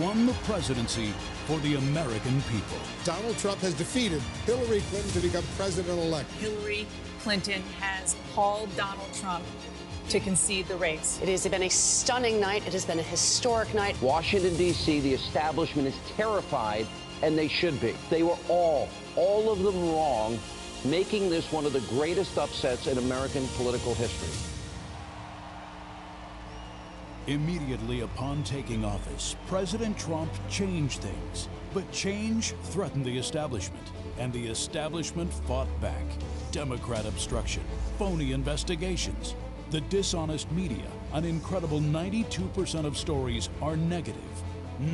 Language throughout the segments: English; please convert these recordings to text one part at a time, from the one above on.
won the presidency for the American people. Donald Trump has defeated Hillary Clinton to become president-elect. Hillary Clinton has called Donald Trump to concede the race. It has been a stunning night. It has been a historic night. Washington, D.C., the establishment is terrified, and they should be. They were all of them wrong, making this one of the greatest upsets in American political history. Immediately upon taking office, President Trump changed things. But change threatened the establishment, and the establishment fought back. Democrat obstruction, phony investigations, the dishonest media. An incredible 92% of stories are negative.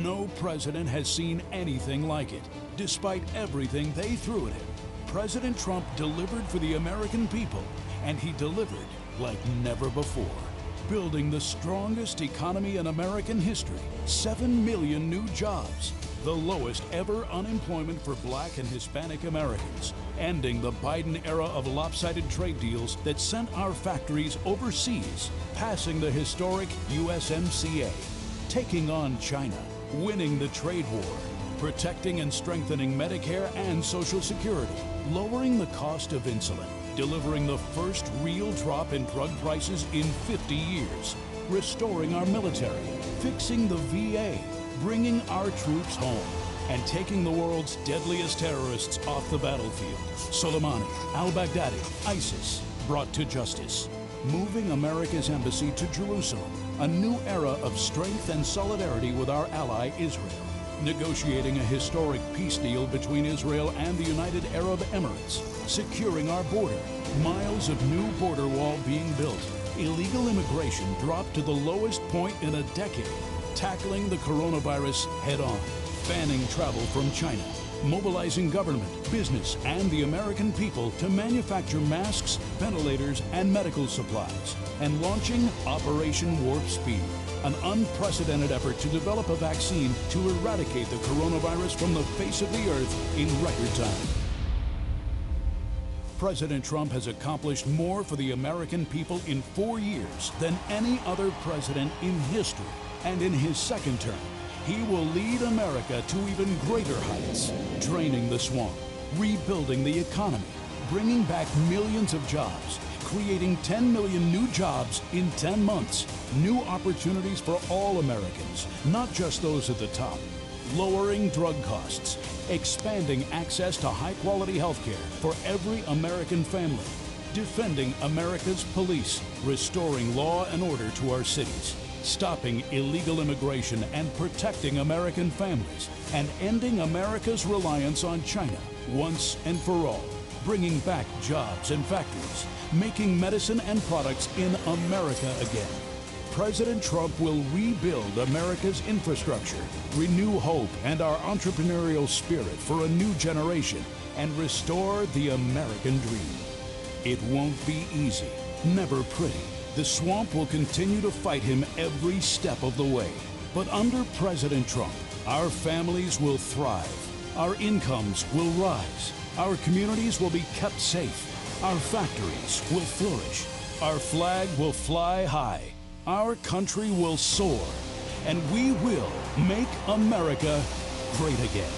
No president has seen anything like it. Despite everything they threw at him, President Trump delivered for the American people, and he delivered like never before. Building the strongest economy in American history, 7 million new jobs, the lowest ever unemployment for Black and Hispanic Americans, ending the Biden era of lopsided trade deals that sent our factories overseas, passing the historic USMCA, taking on China, winning the trade war, protecting and strengthening Medicare and Social Security, lowering the cost of insulin, delivering the first real drop in drug prices in 50 years, restoring our military, fixing the VA, bringing our troops home, and taking the world's deadliest terrorists off the battlefield. Soleimani, al-Baghdadi, ISIS, brought to justice. Moving America's embassy to Jerusalem, a new era of strength and solidarity with our ally Israel. Negotiating a historic peace deal between Israel and the United Arab Emirates. Securing our border. Miles of new border wall being built. Illegal immigration dropped to the lowest point in a decade. Tackling the coronavirus head-on. Banning travel from China. Mobilizing government, business, and the American people to manufacture masks, ventilators, and medical supplies. And launching Operation Warp Speed, an unprecedented effort to develop a vaccine to eradicate the coronavirus from the face of the earth in record time. President Trump has accomplished more for the American people in 4 years than any other president in history. And in his second term, he will lead America to even greater heights, draining the swamp, rebuilding the economy, bringing back millions of jobs, creating 10 million new jobs in 10 months, new opportunities for all Americans, not just those at the top, lowering drug costs, expanding access to high-quality health care for every American family, defending America's police, restoring law and order to our cities, stopping illegal immigration and protecting American families, and ending America's reliance on China once and for all, bringing back jobs and factories, making medicine and products in America again. President Trump will rebuild America's infrastructure, renew hope and our entrepreneurial spirit for a new generation, and restore the American dream. It won't be easy, never pretty. The swamp will continue to fight him every step of the way. But under President Trump, our families will thrive. Our incomes will rise. Our communities will be kept safe. Our factories will flourish. Our flag will fly high. Our country will soar. And we will make America great again.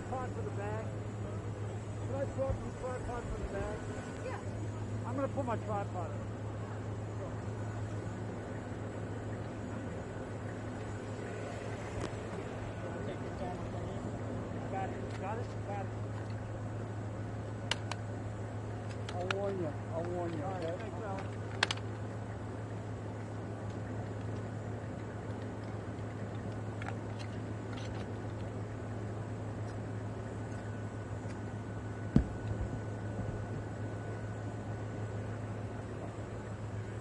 tripod for the bag? Can I throw up the tripod for the bag? Yeah. I'm going to put my tripod in. Got it? Got it? Got it. I'll warn you. I'll warn you. All right, thanks, Alan.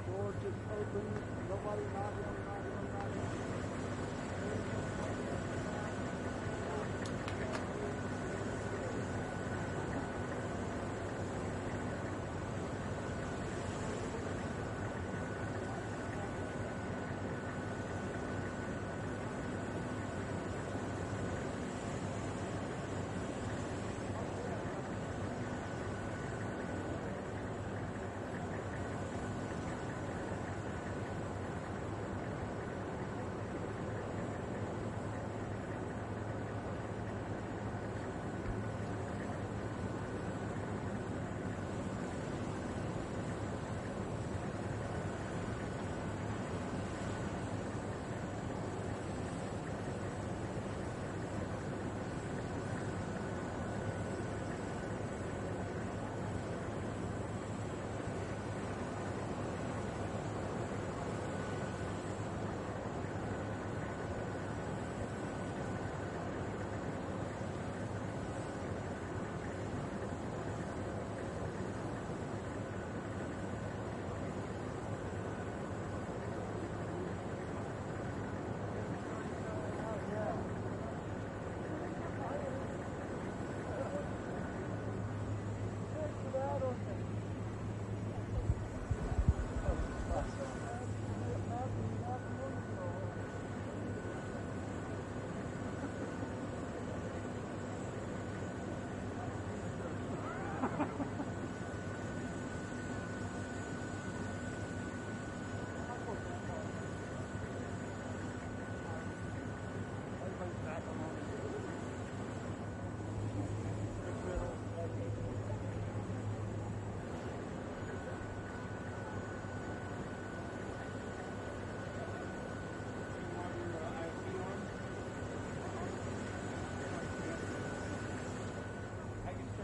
Door just open. Nobody knocking.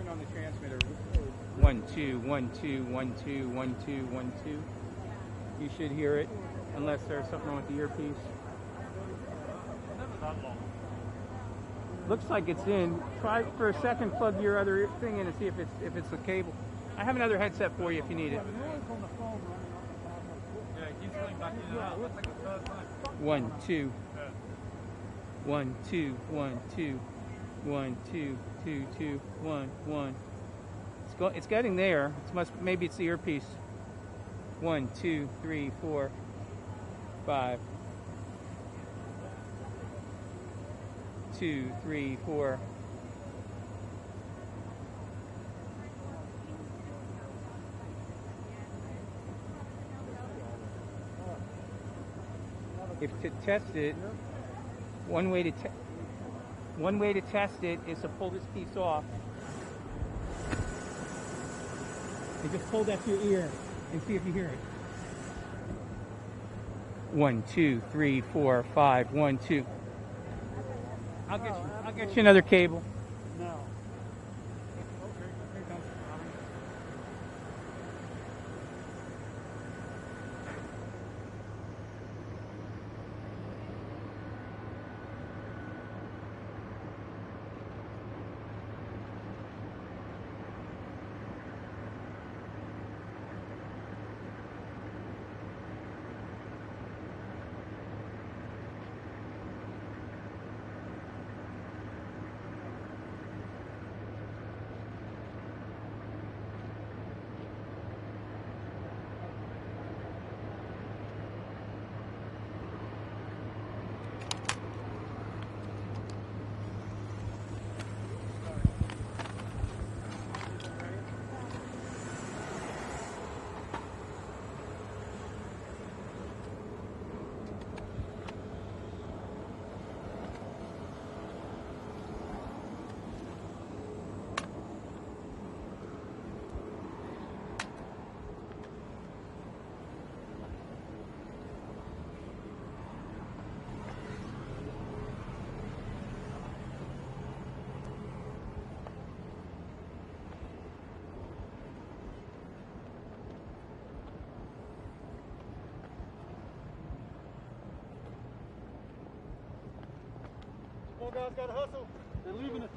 On the transmitter. 1 2 1 2 1 2 1 2 1 2. You should hear it, unless there's something wrong with the earpiece. Looks like it's in. Try for a second. Plug your other thing in and see if it's the cable. I have another headset for you if you need it. 1 2 1 2 1 2 1 2 2 2 1 1. It's getting there. Maybe it's the earpiece. 1 2 3 4 5 2 3 4. If to test it, one way to test it is to pull this piece off. And just pull that to your ear and see if you hear it. 1 2 3 4 5 1 2. I'll get you another cable. No. Come on, guys, gotta hustle. They're leaving us.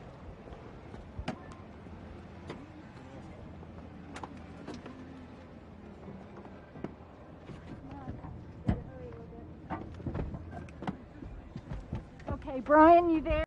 Okay, Brian, you there?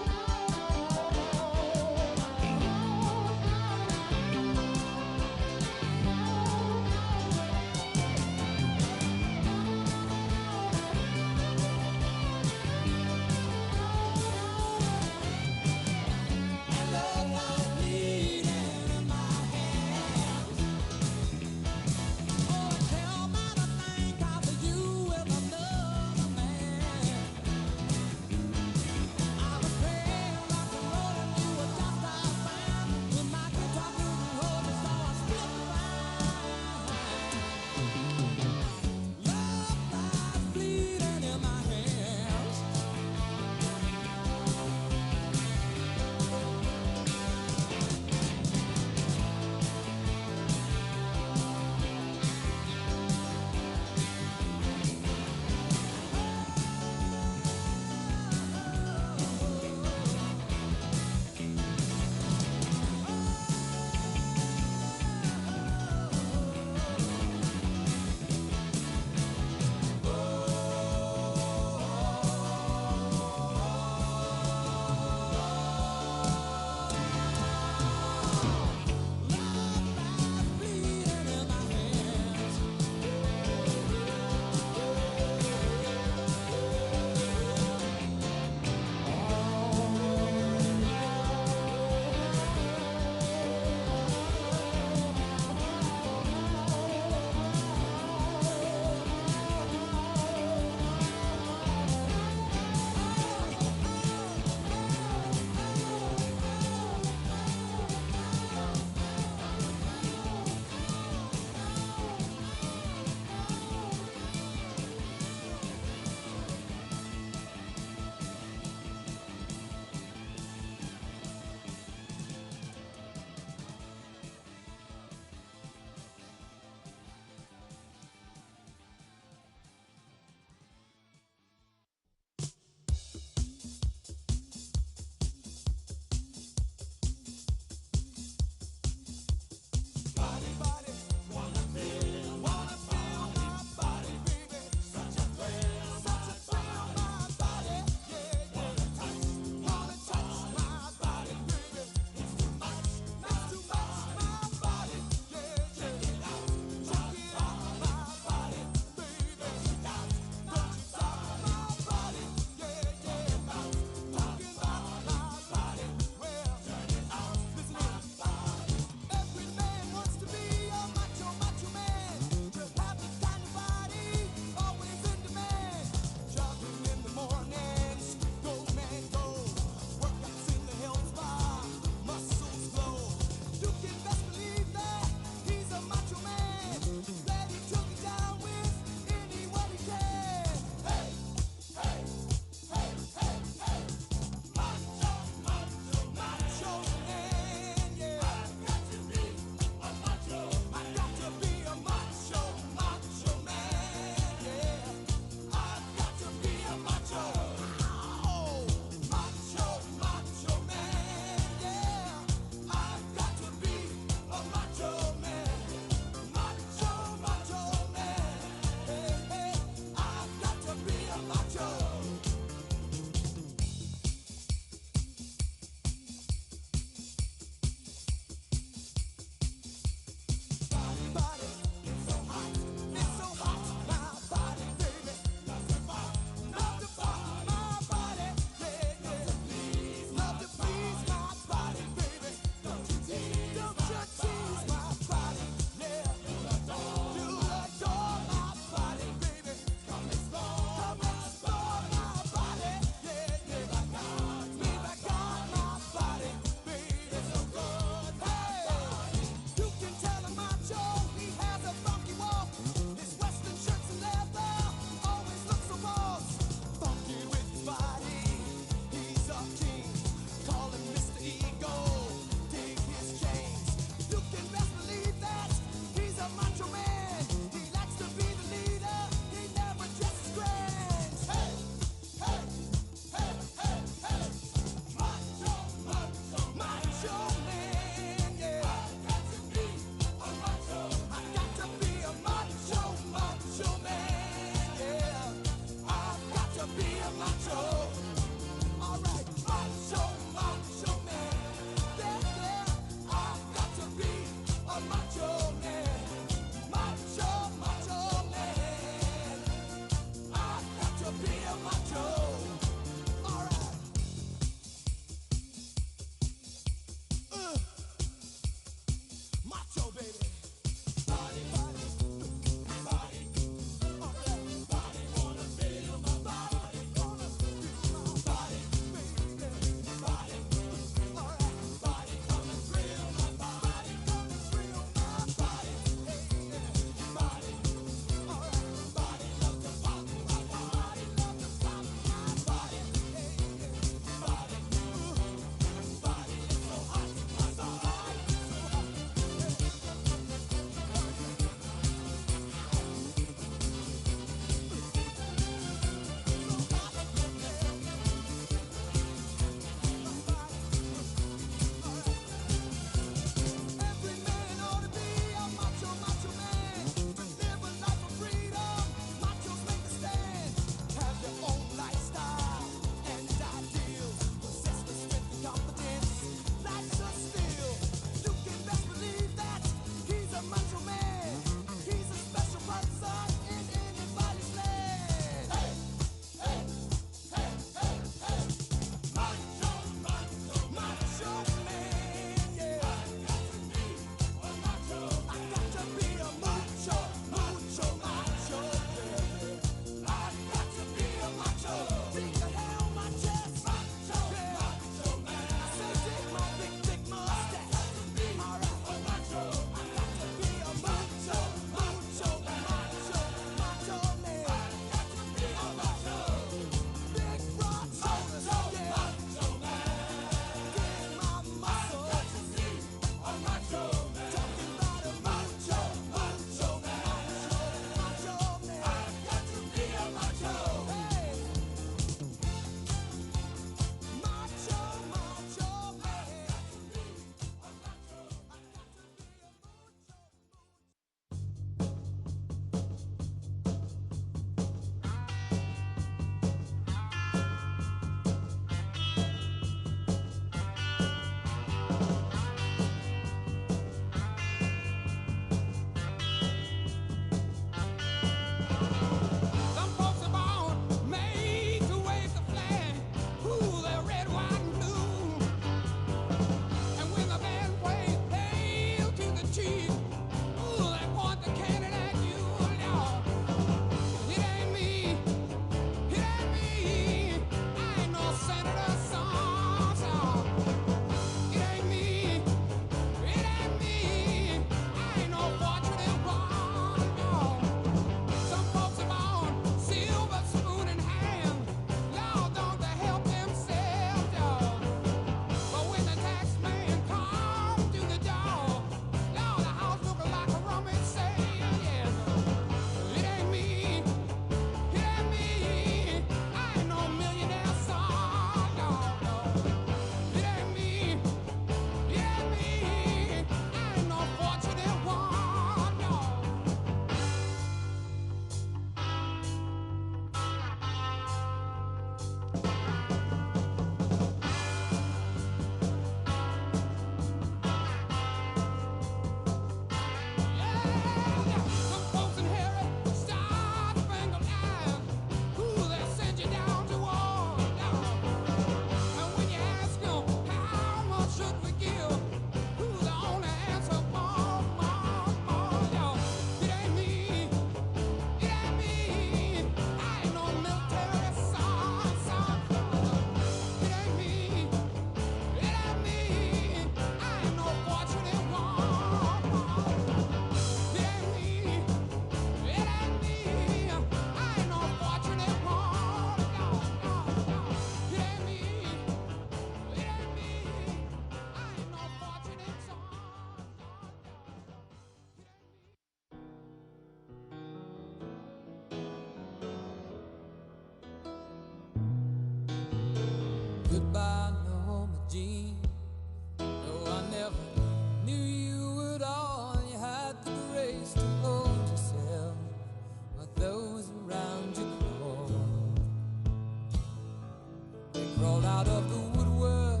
crawled out of the woodwork,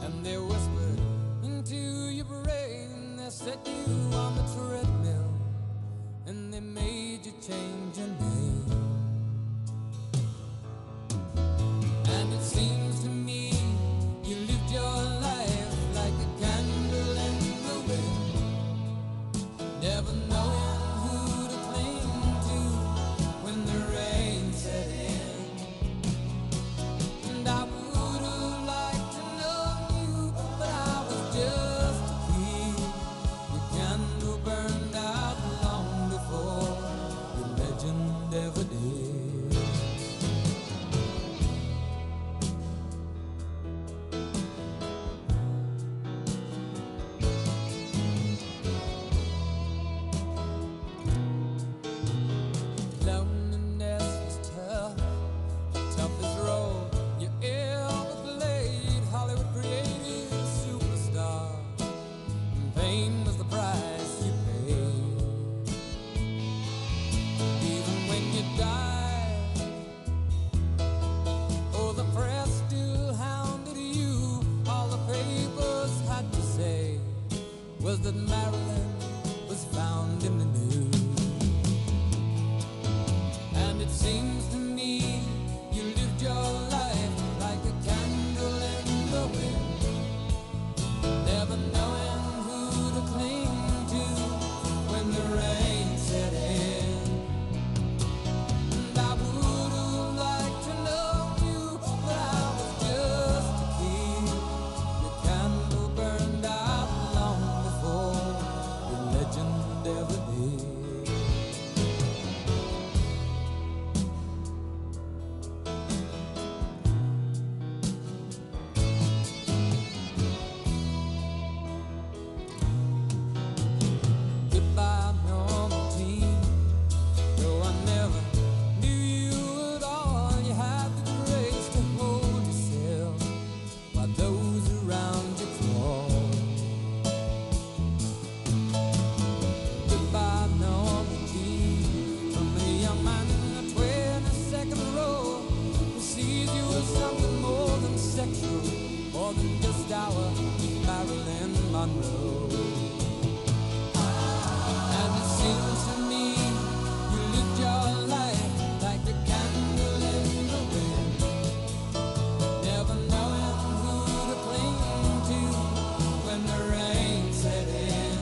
and they whispered into your brain. They set you on the treadmill, and they made you change your name. And it seems to me you lived your life like a candle in the wind, never knowing who to cling to when the rain set in. And I would have liked to know you, but I was just a kid. Your candle burned out long before your legend ever did. Loneliness was tough, the toughest role you ever played. Hollywood created a superstar, and fame was the price you paid. Even when you died, oh, the press still hounded you. All the papers had to say was that Marilyn was found in the news. And it seems to me you lived your life like a candle in the wind, never knowing who to cling to when the rain set in. And I would have liked to know you, but I was just a kid. Your candle burned out long before your legend ever did. Goodbye, normal teen. Though I never knew you at all, you had the grace to hold yourself while those around you crawled. Goodbye, normal teen. From a young man in the 22nd row who sees you as something more than sexual, more than just our Marilyn Monroe. And it seems to me you lived your life like a candle in the wind, never knowing who to cling to when the rain set in.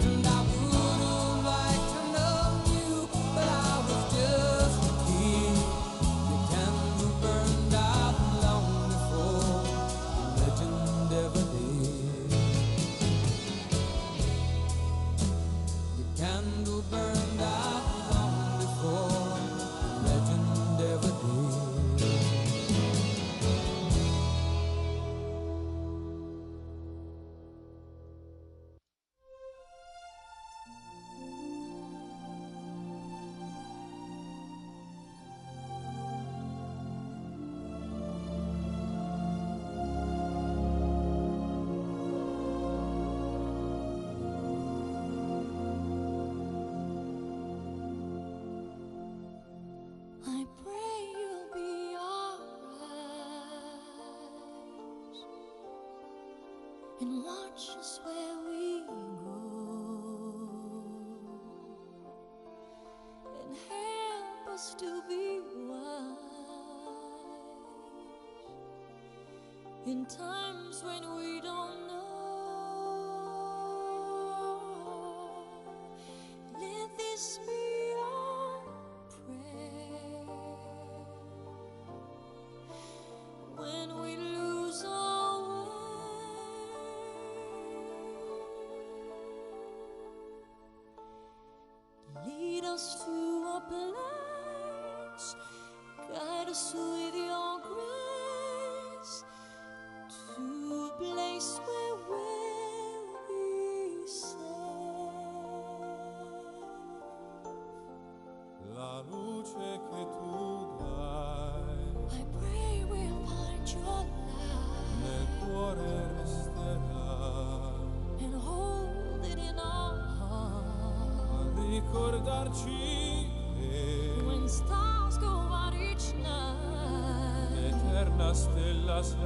And I would have liked to know you, but I was just a kid. Your candle burned out long before your legend ever did. Your candle burned out long before your legend ever did. I pray you'll be alright, and watch us where we go, and help us to be wise in times when we don't know. Let this be our prayer when we lose our way. Lead us to a place, guide us with your grace, to a place where we'll be safe. La luce che tu dai I pray we'll find your light nel cuore resterà, and hold it in our heart. a ricordarci che When stars go out each stella sei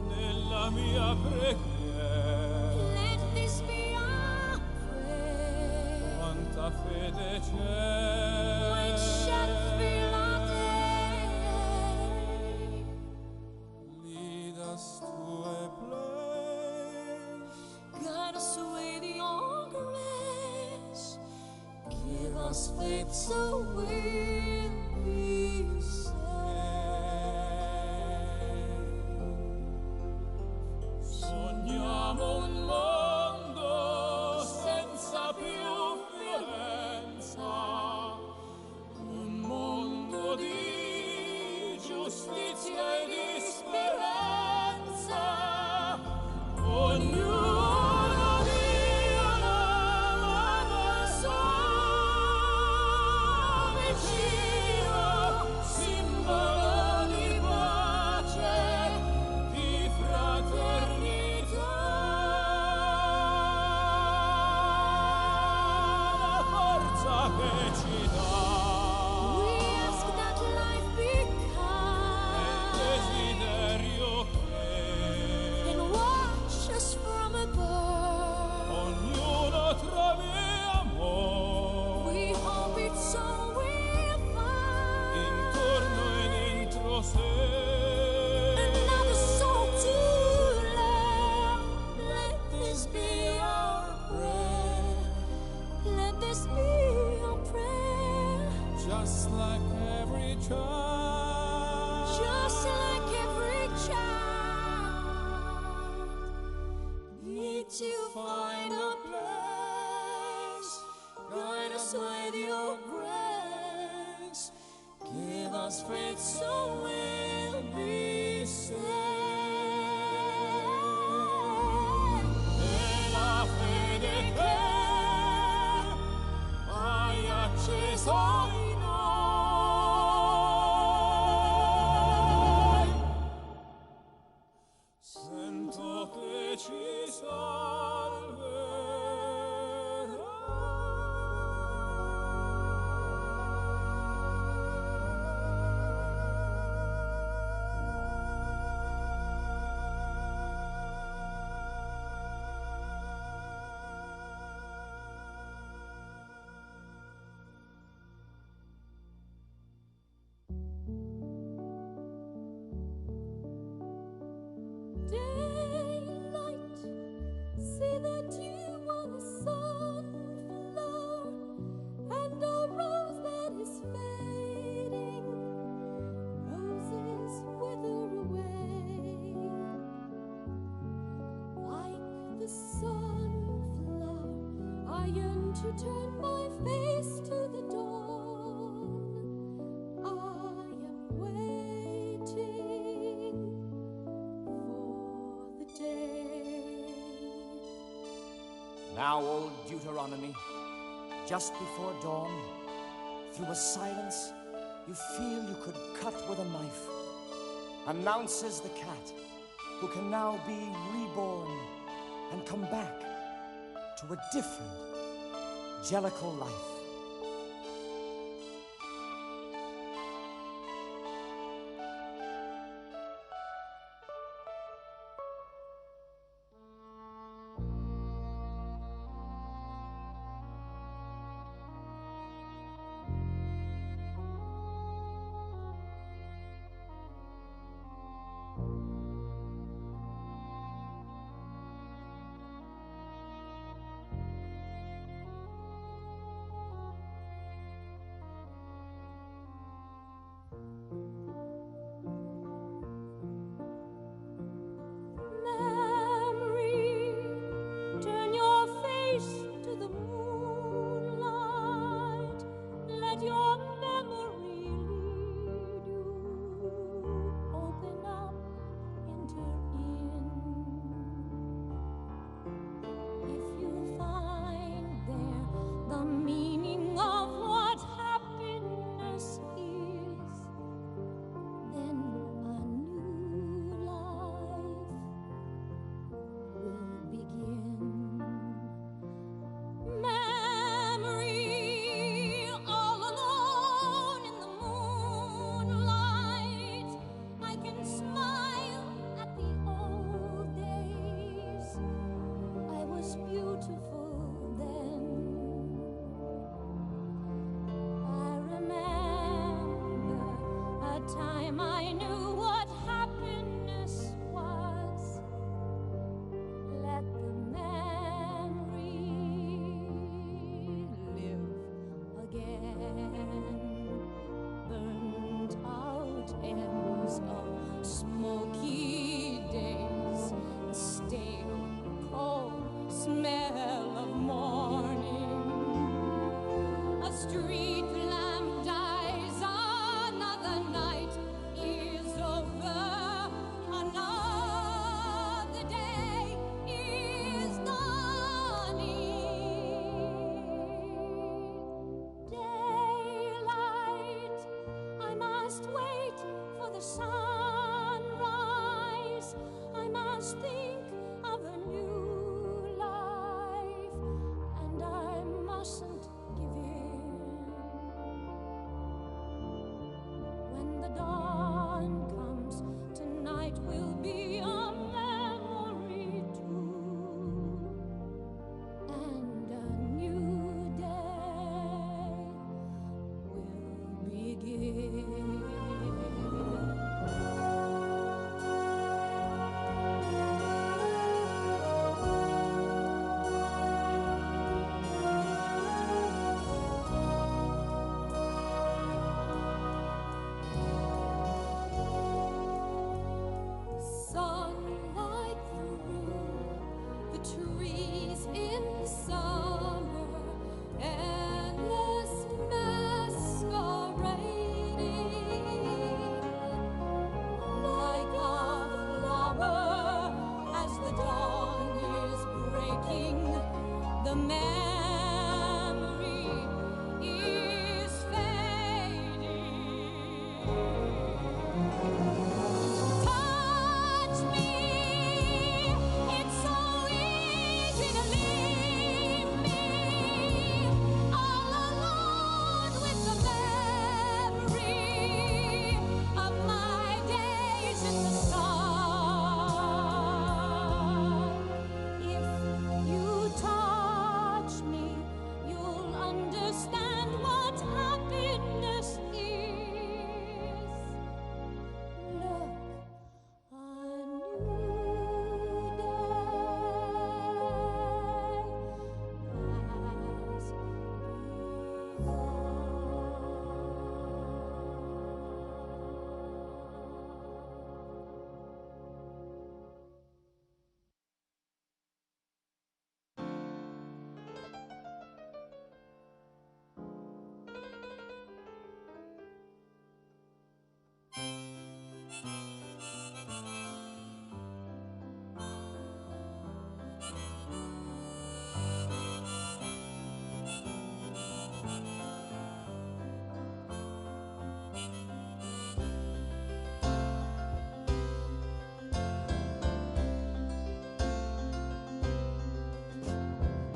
nella mia preghiera. Let this be our prayer. Quanta fede c'è. Which shall fill our day. Lead us to a place. Guide us with your grace. Give us faith So we'll be saved. Sogniamo un mondo senza più violenza, un mondo di giustizia e di speranza. Ognuno dia la mano al suo vicino, simbolo di pace, di fraternità. La forza che ci dà We ask that life be il kind desiderio che and watch us from above. ognuno trovi amore We hope it's so we'll find intorno e dentro sé. another soul to love. Let this be our prayer. Let this be our prayer. Just like every child, Just like every child, need to find a place. Guide us with your grace. give us faith So we'll be saved. e la fede che hai acceso in noi. Sento che ci Daylight, see that you are the sunflower and a rose that is fading. Roses wither away like the sunflower. I yearn to turn my face to the dawn. I am waiting for the day. Now, old Deuteronomy, just before dawn, through a silence you feel you could cut with a knife, announces the cat who can now be reborn and come back to a different, jellicle life.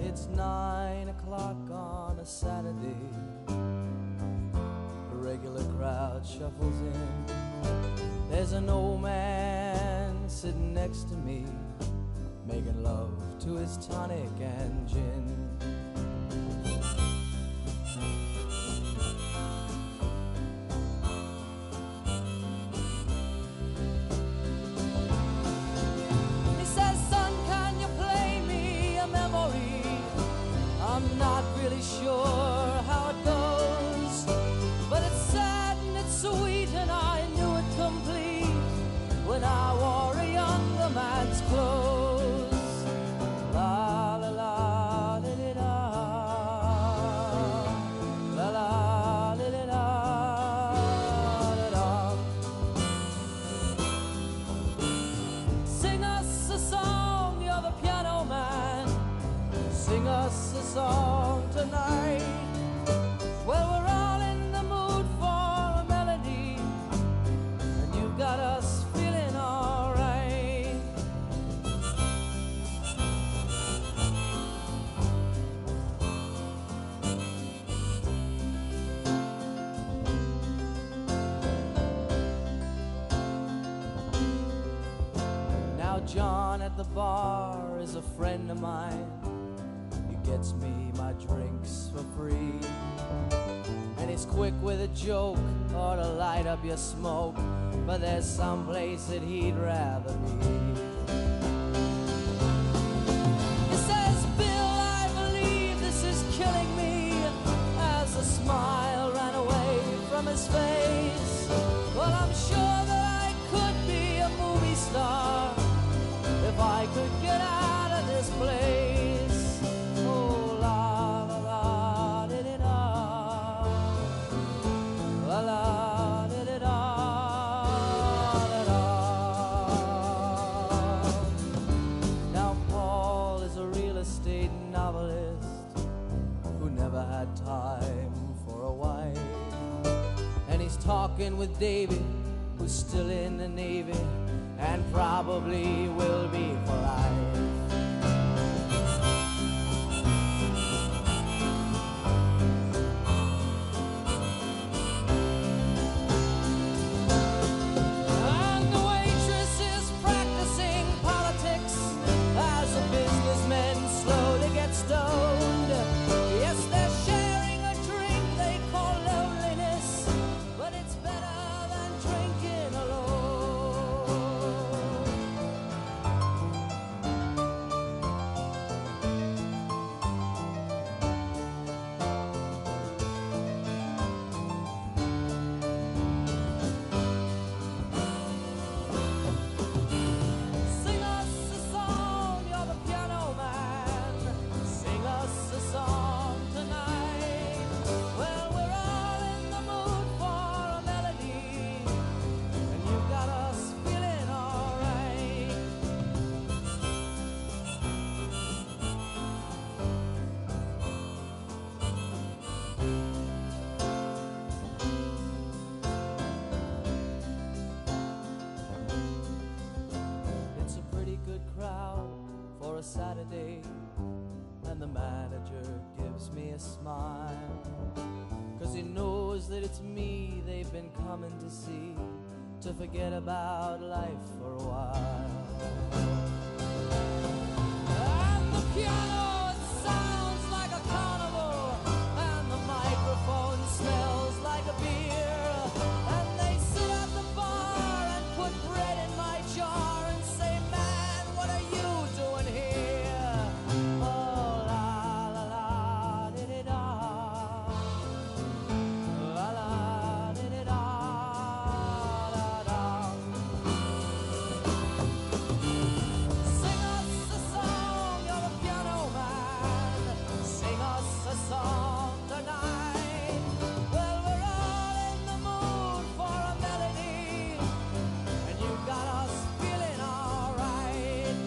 It's 9 o'clock on a Saturday. The regular crowd shuffles in. There's an old man sitting next to me, making love to his tonic and gin. He says, son, can you play me a memory? I'm not really sure how it goes, but it's sad and it's sweet, and I knew it complete when I wore a younger man's clothes. La la la li li la, la la li li la, la la. Sing us a song, you're the piano man. Sing us a song tonight. Well, we're all in the mood for a melody, and you've got us feeling all right. Now John at the bar is a friend of mine. Gets me my drinks for free, and he's quick with a joke or to light up your smoke, but there's some place that he'd rather be. He says, Bill, I believe this is killing me, as a smile ran away from his face. Well, I'm sure that I could be a movie star if I could get out of this place. Now Paul is a real estate novelist who never had time for a wife, and he's talking with David, who's still in the Navy and probably will be for life. Stoned. Yes, they're sharing a drink they call loneliness, but it's better than drinking alone. Saturday, and the manager gives me a smile, 'cause he knows that it's me they've been coming to see, to forget about life for a while. And the piano, it sounds like a carnival, and the microphone smells like a beer, and they sit at the bar and put bread in my jar and say, man, what are you doing here? Oh, la la la, di-di-da, la la, di-di-da, da-da. Sing us a song, you're a piano man. Sing us a song tonight. Well, we're all in the mood for a melody, and you got us feeling all right.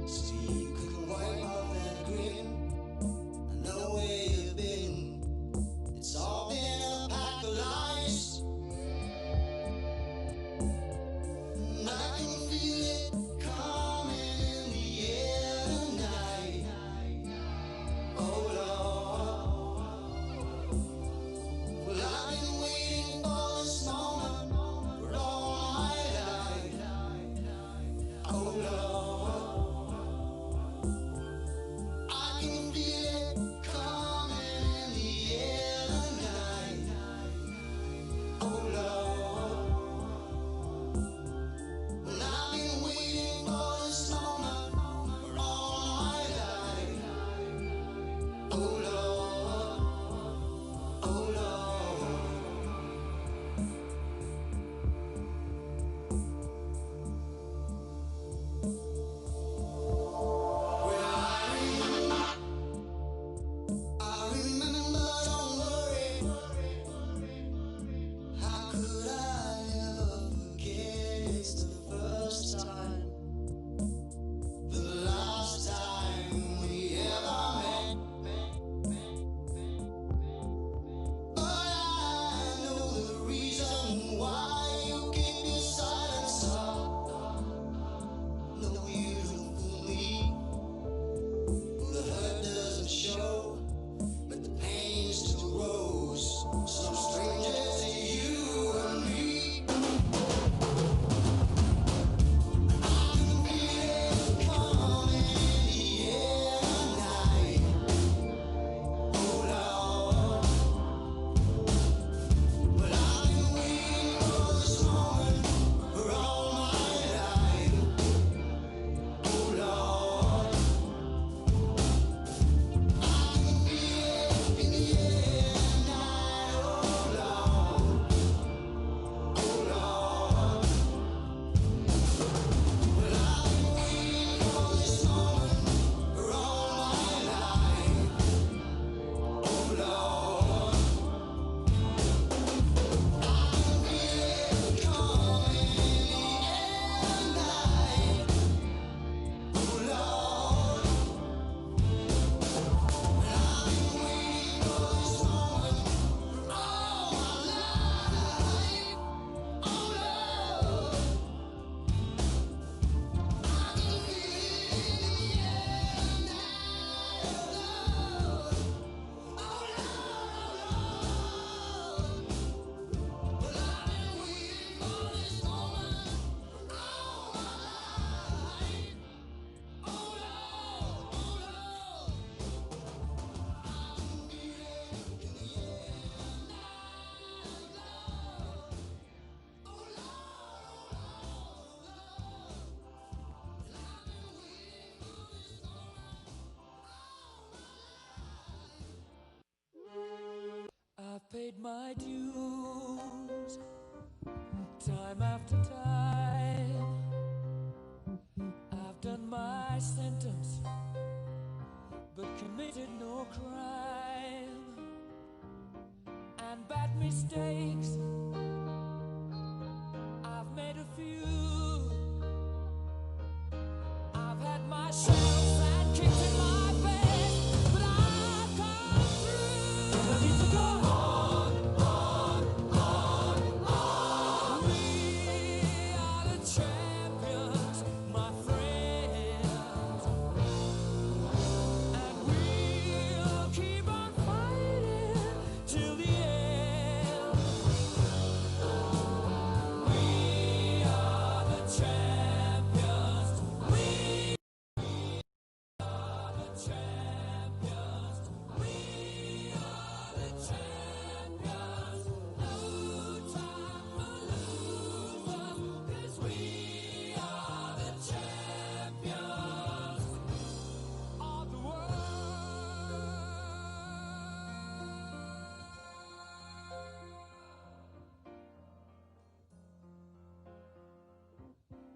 So paid my dues time after time. I've done my sentence, but committed no crime. And bad mistakes, I've made a few. I've had my shells and kicked in my bed, but I've come through. And I need to go on. We are the champions, my friends, and we'll keep on fighting till the end. We are the champions. We are the champions. We are the champions. No time for losers, 'cause we are the champions of the world.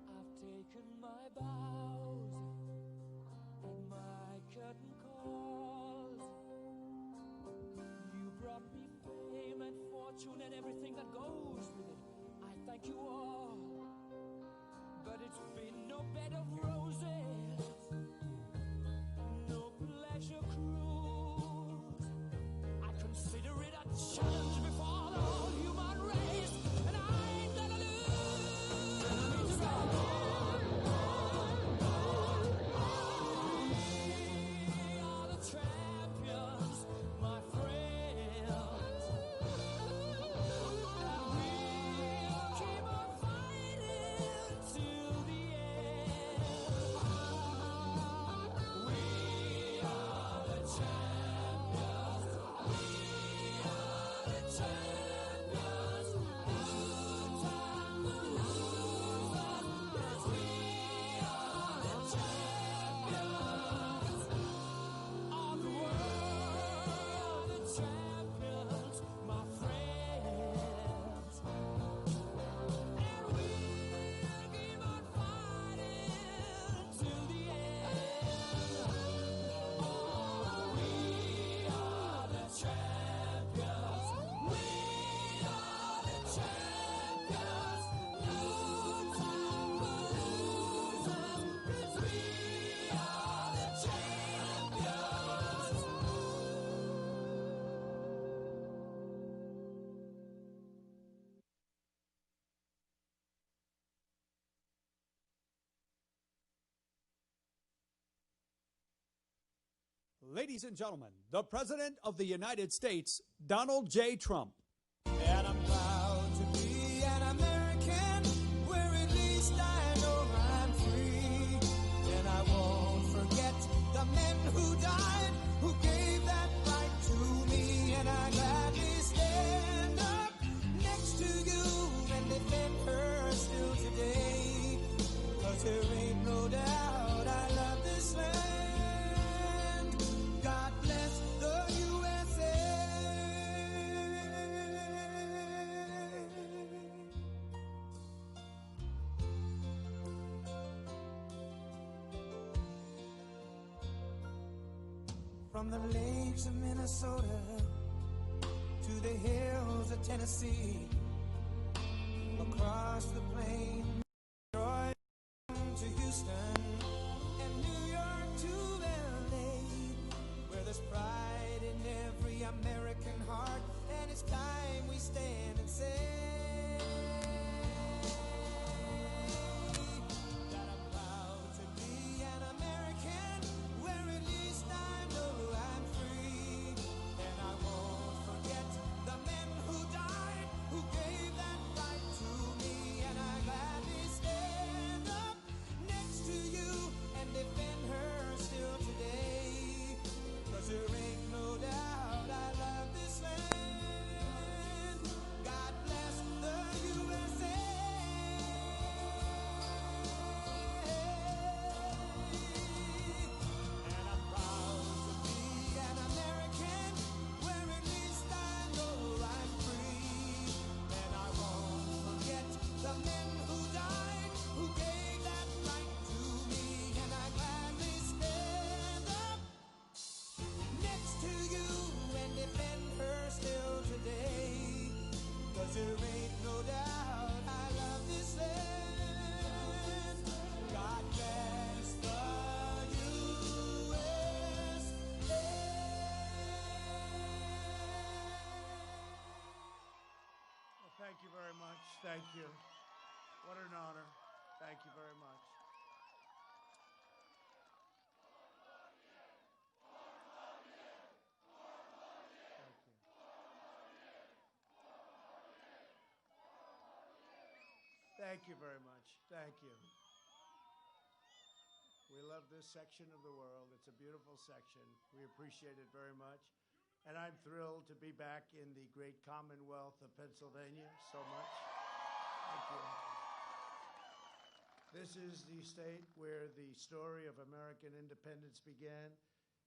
I've taken my bows and my curtain calls. You brought me fame and fortune and everything that goes with it. I thank you all, but it's been no bed of roses, no pleasure cruise. I consider it a challenge before the whole human race, and I ain't gonna lose. And I need to go on. We are the champions, my friends, and we'll keep on fighting till the end. We are the champions. We are the champions. No time for losers, 'cause we are the champions of the world. The champions, my friends, and we'll keep on fighting till the end. Oh, we are the champions. We are the champions. No time for losers, 'cause we are the champions. Ladies and gentlemen, the President of the United States, Donald J. Trump. And I'm proud to be an American, where at least I know I'm free. And I won't forget the men who died, who gave that right to me. And I gladly stand up next to you and defend her still today. 'Cause there ain't no doubt I love this land. God bless the USA. From the lakes of Minnesota to the hills of Tennessee, across the plain, Detroit to Houston, and New York to LA, where there's pride in every American heart, and it's time we stand and say that I'm proud to be an American, where at least I know I'm free. And I won't forget the men who died, who gave that right to me. And I gladly very much. Thank you. What an honor. Thank you very much. Thank you very much. Thank you. We love this section of the world. It's a beautiful section. We appreciate it very much. And I'm thrilled to be back in the great Commonwealth of Pennsylvania so much. Thank you. This is the state where the story of American independence began.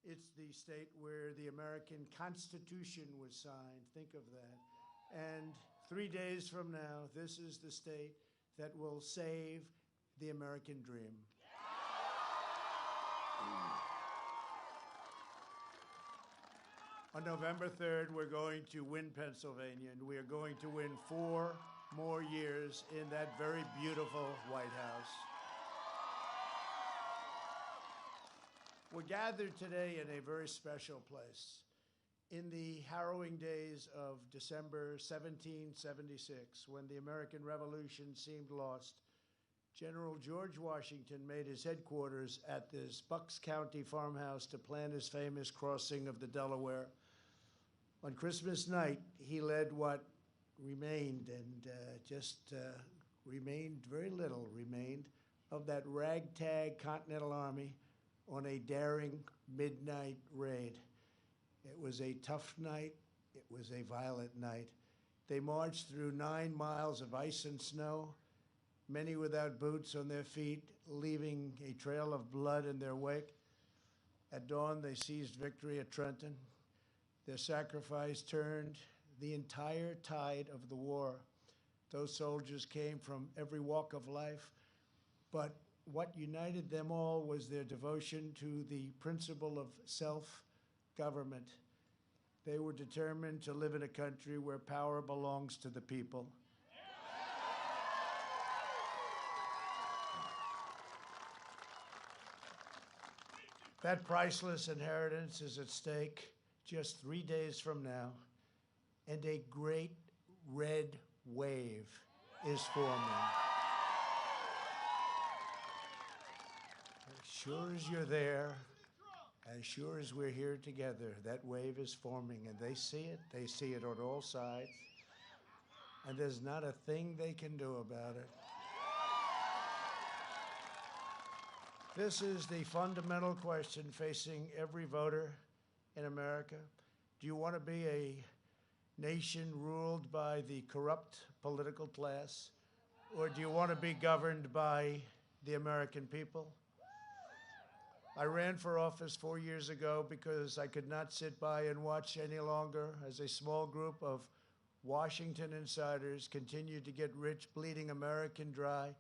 It's the state where the American Constitution was signed. Think of that. And 3 days from now, this is the state that will save the American dream. On November 3rd, we're going to win Pennsylvania, and we are going to win 4 more years in that very beautiful White House. We're gathered today in a very special place. In the harrowing days of December 1776, when the American Revolution seemed lost, General George Washington made his headquarters at this Bucks County farmhouse to plan his famous crossing of the Delaware. On Christmas night, he led what remained, and remained, very little remained, of that ragtag Continental Army on a daring midnight raid. It was a tough night. It was a violent night. They marched through 9 miles of ice and snow, many without boots on their feet, leaving a trail of blood in their wake. At dawn, they seized victory at Trenton. Their sacrifice turned the entire tide of the war. Those soldiers came from every walk of life, but what united them all was their devotion to the principle of self-government. They were determined to live in a country where power belongs to the people. That priceless inheritance is at stake just 3 days from now, and a great red wave is forming. As sure as you're there, as sure as we're here together, that wave is forming, and they see it on all sides, and there's not a thing they can do about it. This is the fundamental question facing every voter in America. Do you want to be a nation ruled by the corrupt political class, or do you want to be governed by the American people? I ran for office 4 years ago because I could not sit by and watch any longer as a small group of Washington insiders continued to get rich, bleeding American dry.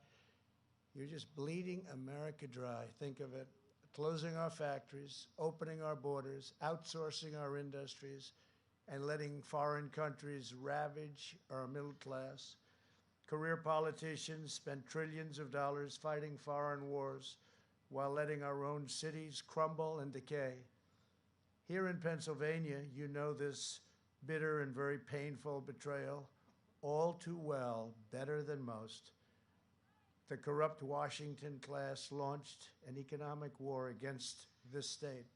You're just bleeding America dry. Think of it. Closing our factories, opening our borders, outsourcing our industries, and letting foreign countries ravage our middle class. Career politicians spend trillions of dollars fighting foreign wars while letting our own cities crumble and decay. Here in Pennsylvania, you know this bitter and very painful betrayal all too well, better than most. The corrupt Washington class launched an economic war against this state.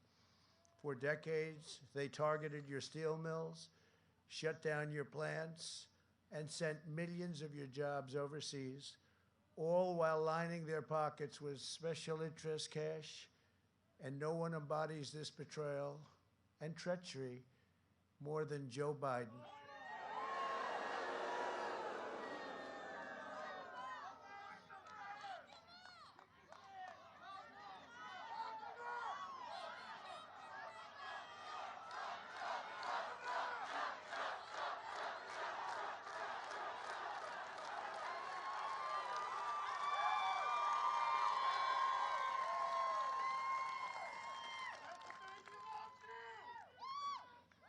For decades, they targeted your steel mills, shut down your plants, and sent millions of your jobs overseas, all while lining their pockets with special interest cash. And no one embodies this betrayal and treachery more than Joe Biden.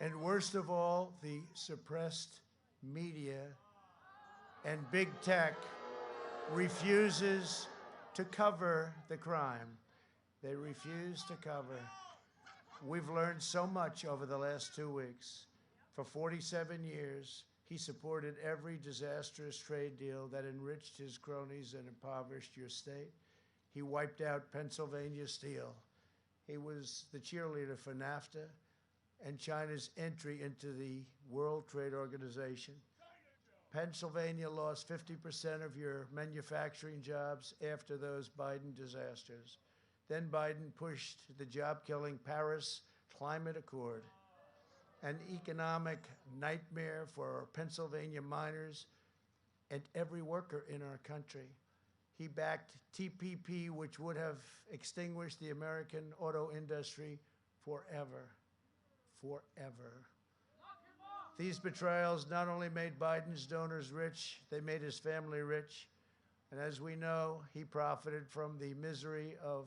And worst of all, the suppressed media and big tech refuses to cover the crime. They refuse to cover. We've learned so much over the last 2 weeks. For 47 years, He supported every disastrous trade deal that enriched his cronies and impoverished your state. He wiped out Pennsylvania steel. He was the cheerleader for NAFTA and China's entry into the World Trade Organization. Pennsylvania lost 50% of your manufacturing jobs after those Biden disasters. Then Biden pushed the job-killing Paris Climate Accord, an economic nightmare for Pennsylvania miners and every worker in our country. He backed TPP, which would have extinguished the American auto industry forever, forever. These betrayals not only made Biden's donors rich, they made his family rich. And as we know, he profited from the misery of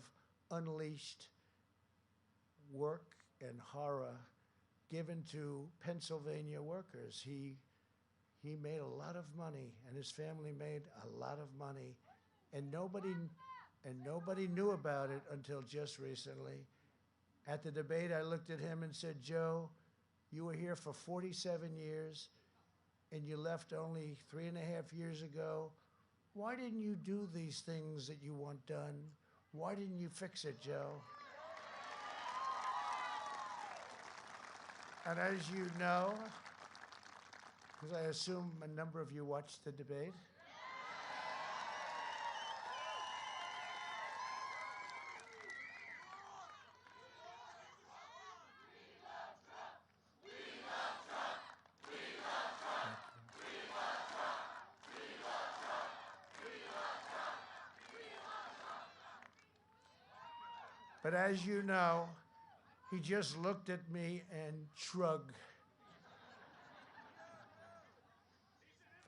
unleashed work and horror given to Pennsylvania workers. He made a lot of money, and his family made a lot of money, and nobody knew about it until just recently. At the debate, I looked at him and said, Joe, you were here for 47 years, and you left only 3.5 years ago. Why didn't you do these things that you want done? Why didn't you fix it, Joe? And as you know, because I assume a number of you watched the debate, but as you know, he just looked at me and shrugged.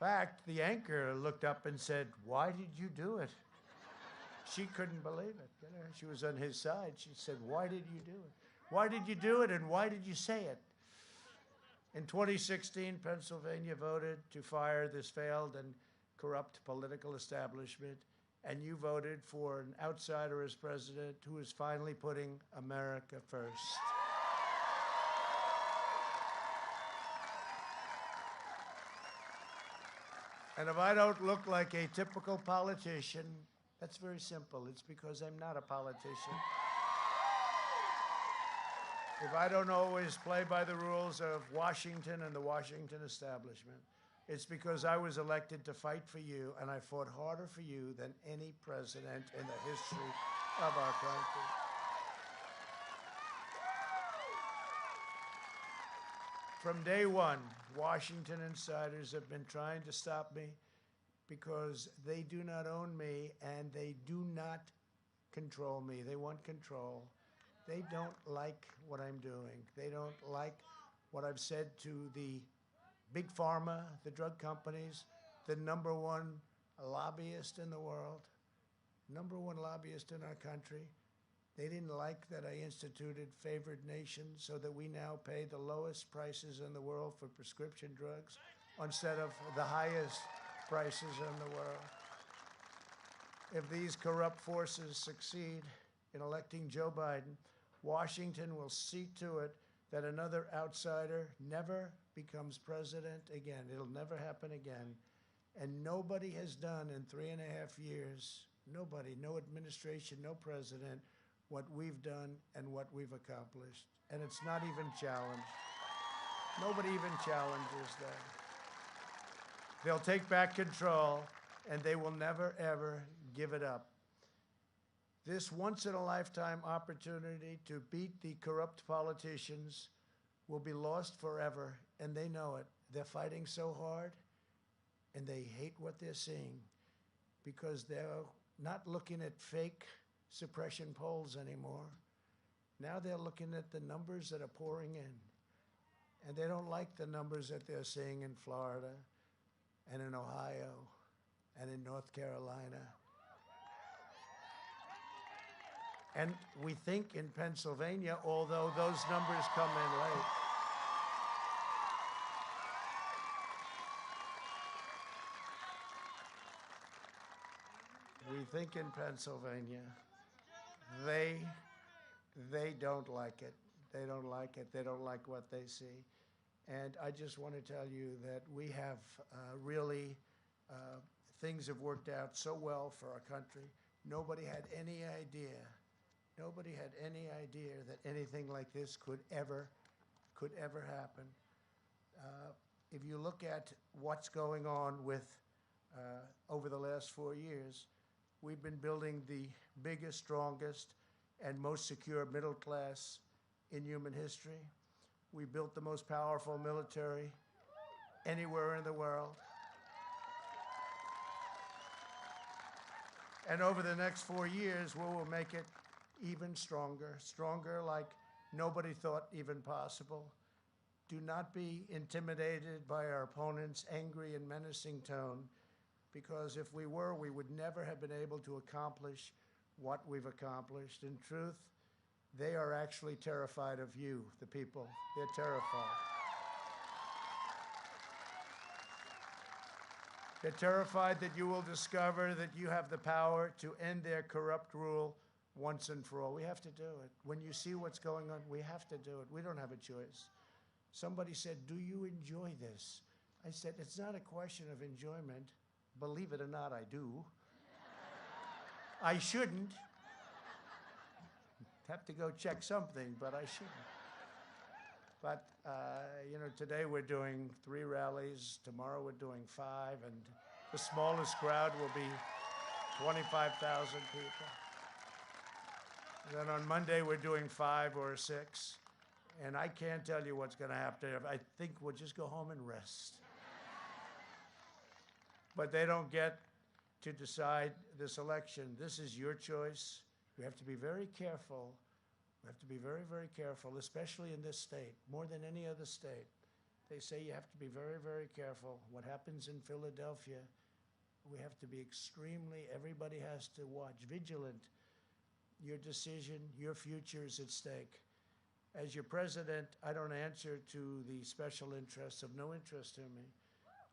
In fact, the anchor looked up and said, why did you do it? She couldn't believe it. You know, she was on his side. She said, why did you do it? Why did you do it, and why did you say it? In 2016, Pennsylvania voted to fire this failed and corrupt political establishment, and you voted for an outsider as president who is finally putting America first. And if I don't look like a typical politician, that's very simple. It's because I'm not a politician. If I don't always play by the rules of Washington and the Washington establishment, it's because I was elected to fight for you, and I fought harder for you than any president in the history of our country. From day one, Washington insiders have been trying to stop me because they do not own me and they do not control me. They want control. They don't like what I'm doing. They don't like what I've said to the big pharma, the drug companies, the #1 lobbyist in the world, #1 lobbyist in our country. They didn't like that I instituted favored nations so that we now pay the lowest prices in the world for prescription drugs instead of the highest prices in the world. If these corrupt forces succeed in electing Joe Biden, Washington will see to it that another outsider never becomes president again. It'll never happen again. And nobody has done in 3.5 years, nobody, no administration, no president, what we've done and what we've accomplished. And it's not even challenged. Nobody even challenges that. They'll take back control, and they will never, ever give it up. This once-in-a-lifetime opportunity to beat the corrupt politicians will be lost forever, and they know it. They're fighting so hard, and they hate what they're seeing because they're not looking at fake suppression polls anymore. Now they're looking at the numbers that are pouring in, and they don't like the numbers that they're seeing in Florida and in Ohio and in North Carolina. And we think in Pennsylvania, although those numbers come in late. We think in Pennsylvania, they don't like it. They don't like it. They don't like what they see. And I just want to tell you that we have really, things have worked out so well for our country. Nobody had any idea that anything like this could ever happen. If you look at what's going on with, over the last 4 years, we've been building the biggest, strongest, and most secure middle class in human history. We built the most powerful military anywhere in the world. And over the next 4 years, we will make it even stronger, stronger like nobody thought even possible. Do not be intimidated by our opponents' angry and menacing tone, because if we were, we would never have been able to accomplish what we've accomplished. In truth, they are actually terrified of you, the people. They're terrified. They're terrified that you will discover that you have the power to end their corrupt rule once and for all. We have to do it. When you see what's going on, we have to do it. We don't have a choice. Somebody said, "Do you enjoy this?" I said, "It's not a question of enjoyment. Believe it or not, I do. I shouldn't. Have to go check something, but I shouldn't." But, you know, today we're doing 3 rallies. Tomorrow we're doing 5, and the smallest crowd will be 25,000 people. And then on Monday we're doing 5 or 6. And I can't tell you what's going to happen. I think we'll just go home and rest. But they don't get to decide this election. This is your choice. We have to be very careful. We have to be very, very careful, especially in this state, more than any other state. They say you have to be very, very careful. What happens in Philadelphia, we have to be extremely, everybody has to watch, vigilant. Your decision, your future is at stake. As your president, I don't answer to the special interests of no interest to me.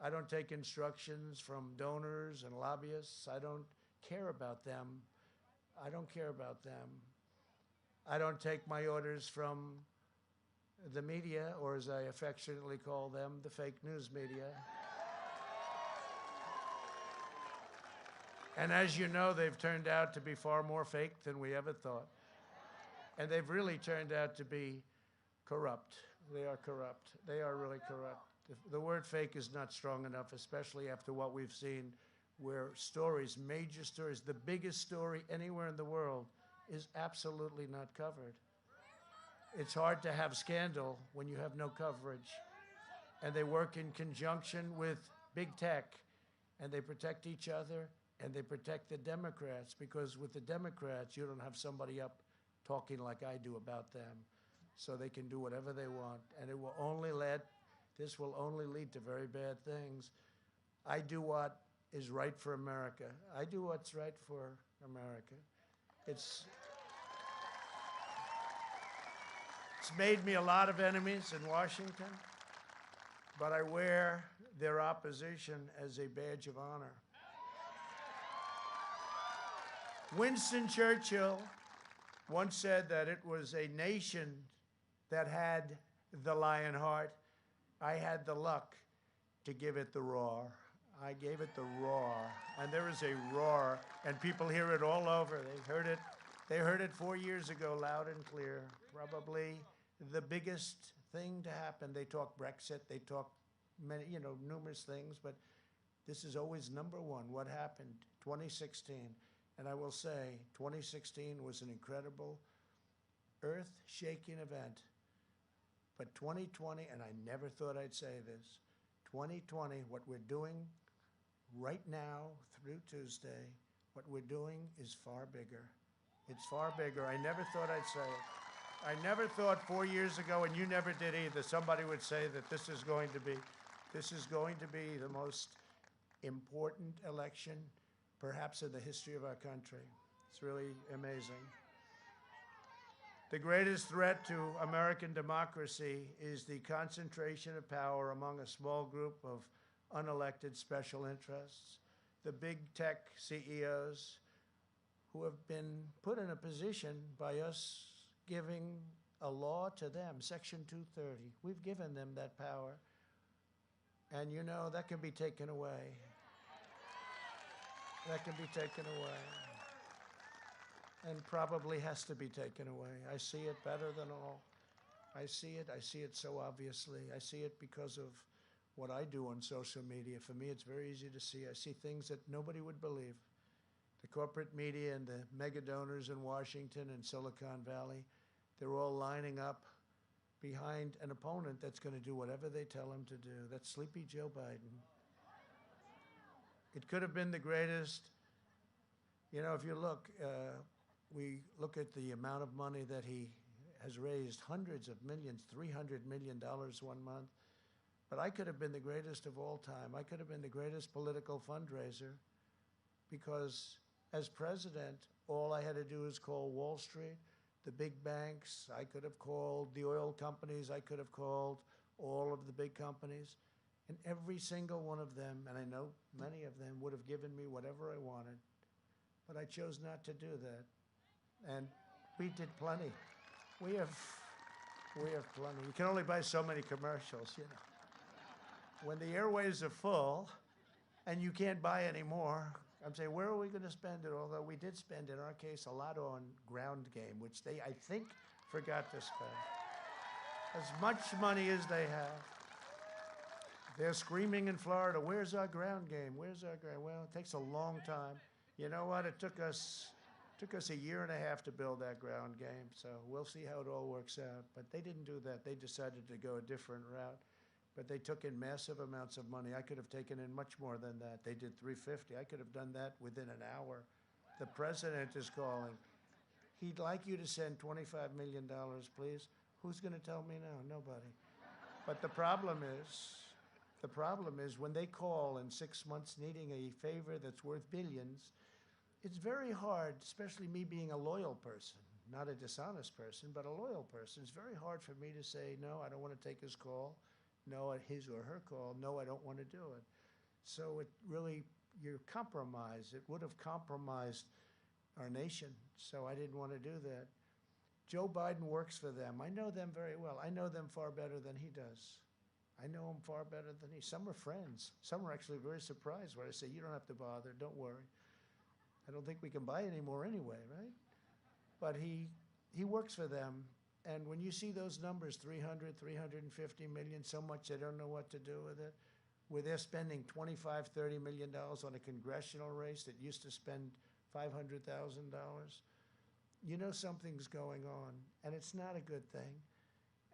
I don't take instructions from donors and lobbyists. I don't care about them. I don't care about them. I don't take my orders from the media, or as I affectionately call them, the fake news media. And as you know, they've turned out to be far more fake than we ever thought. And they've really turned out to be corrupt. They are corrupt. They are really corrupt. The word fake is not strong enough, especially after what we've seen, where stories, major stories, the biggest story anywhere in the world is absolutely not covered. It's hard to have scandal when you have no coverage. And they work in conjunction with big tech, and they protect each other, and they protect the Democrats, because with the Democrats, you don't have somebody up talking like I do about them. So they can do whatever they want, and it will only this will only lead to very bad things. I do what is right for America. I do what's right for America. It's made me a lot of enemies in Washington, but I wear their opposition as a badge of honor. Winston Churchill once said that it was a nation that had the lion heart. I had the luck to give it the roar. I gave it the roar, and there is a roar, and people hear it all over. They heard it 4 years ago, loud and clear. Probably the biggest thing to happen. They talk Brexit, they talk many, numerous things, but this is always number one. What happened? 2016. And I will say, 2016 was an incredible, earth-shaking event. But 2020, and I never thought I'd say this, 2020, what we're doing right now through Tuesday, what we're doing is far bigger. It's far bigger. I never thought I'd say it. I never thought 4 years ago, and you never did either, somebody would say that this is going to be the most important election perhaps in the history of our country. It's really amazing. The greatest threat to American democracy is the concentration of power among a small group of unelected special interests, the big tech CEOs who have been put in a position by us giving a law to them, Section 230. We've given them that power. And you know, that can be taken away. That can be taken away. And probably has to be taken away. I see it better than all. I see it so obviously. I see it because of what I do on social media. For me, it's very easy to see. I see things that nobody would believe. The corporate media and the mega donors in Washington and Silicon Valley, they're all lining up behind an opponent that's going to do whatever they tell him to do. That's sleepy Joe Biden. It could have been the greatest. You know, if you look, we look at the amount of money that he has raised, hundreds of millions, $300 million one month. But I could have been the greatest of all time. I could have been the greatest political fundraiser because as president, all I had to do was call Wall Street, the big banks. I could have called the oil companies. I could have called all of the big companies. And every single one of them, and I know many of them, would have given me whatever I wanted. But I chose not to do that. And we did plenty. We have plenty. You can only buy so many commercials, you know. When the airwaves are full and you can't buy any more, I'm saying, where are we going to spend it? Although we did spend, in our case, a lot on ground game, which they, I think, forgot to spend. As much money as they have. They're screaming in Florida, where's our ground game? Where's our ground? Well, it takes a long time. You know what? It took us a year and a half to build that ground game, so we'll see how it all works out. But they didn't do that. They decided to go a different route. But they took in massive amounts of money. I could have taken in much more than that. They did $350. I could have done that within an hour. The president is calling. He'd like you to send $25 million, please. Who's going to tell me no? Nobody. But the problem is when they call in 6 months needing a favor that's worth billions, it's very hard, especially me being a loyal person, not a dishonest person, but a loyal person. It's very hard for me to say, no, I don't want to take his call. No, his or her call. No, I don't want to do it. So it really, you're compromised. It would have compromised our nation. So I didn't want to do that. Joe Biden works for them. I know them very well. I know them far better than he does. I know him far better than he. Some are friends. Some are actually very surprised when I say, you don't have to bother. Don't worry. I don't think we can buy any more anyway, right? But he works for them. And when you see those numbers, 300, 350 million, so much they don't know what to do with it, where they're spending $25, $30 million on a congressional race that used to spend $500,000, you know something's going on. And it's not a good thing.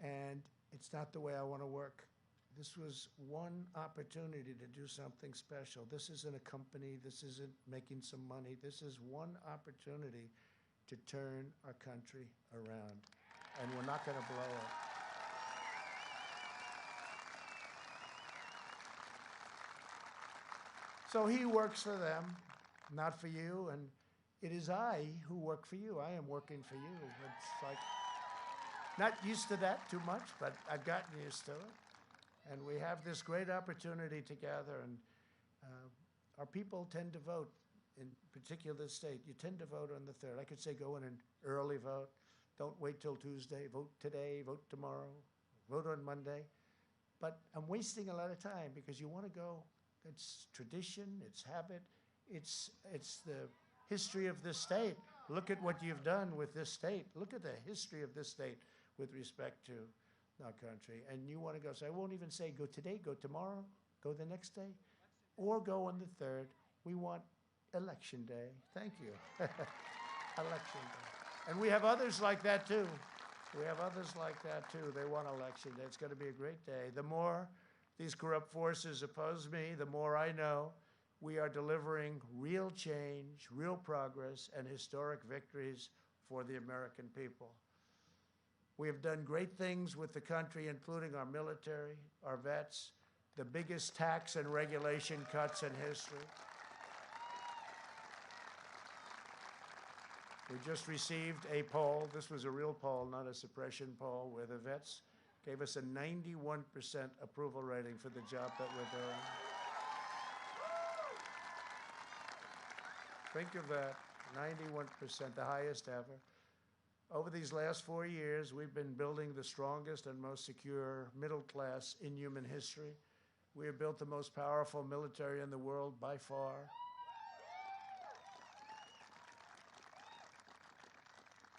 And it's not the way I want to work. This was one opportunity to do something special. This isn't a company. This isn't making some money. This is one opportunity to turn our country around. And we're not going to blow it. So he works for them, not for you, and it is I who work for you. I am working for you. It's like, not used to that too much, but I've gotten used to it. And we have this great opportunity together, and our people tend to vote in particular state. You tend to vote on the 3rd. I could say go in an early vote. Don't wait till Tuesday. Vote today, vote tomorrow, vote on Monday. But I'm wasting a lot of time because you want to go. It's tradition, it's habit, it's the history of this state. Look at what you've done with this state. Look at the history of this state with respect to our country. And you want to go, so I won't even say go today, go tomorrow, go the next day, or go on the 3rd. We want election day. Thank you. Election day. And we have others like that, too. We have others like that, too. They want election day. It's going to be a great day. The more these corrupt forces oppose me, the more I know we are delivering real change, real progress, and historic victories for the American people. We have done great things with the country, including our military, our vets, the biggest tax and regulation cuts in history. We just received a poll. This was a real poll, not a suppression poll, where the vets gave us a 91% approval rating for the job that we're doing. Think of that, 91%, the highest ever. Over these last 4 years, we've been building the strongest and most secure middle class in human history. We have built the most powerful military in the world by far.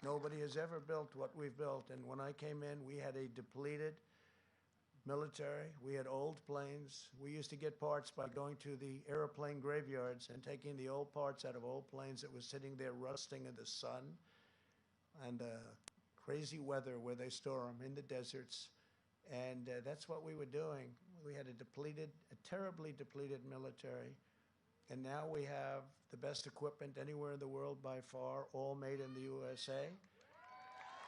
Nobody has ever built what we've built. And when I came in, we had a depleted military. We had old planes. We used to get parts by going to the airplane graveyards and taking the old parts out of old planes that was sitting there rusting in the sun and crazy weather where they store them in the deserts. And that's what we were doing. We had a terribly depleted military. And now we have the best equipment anywhere in the world by far, all made in the USA.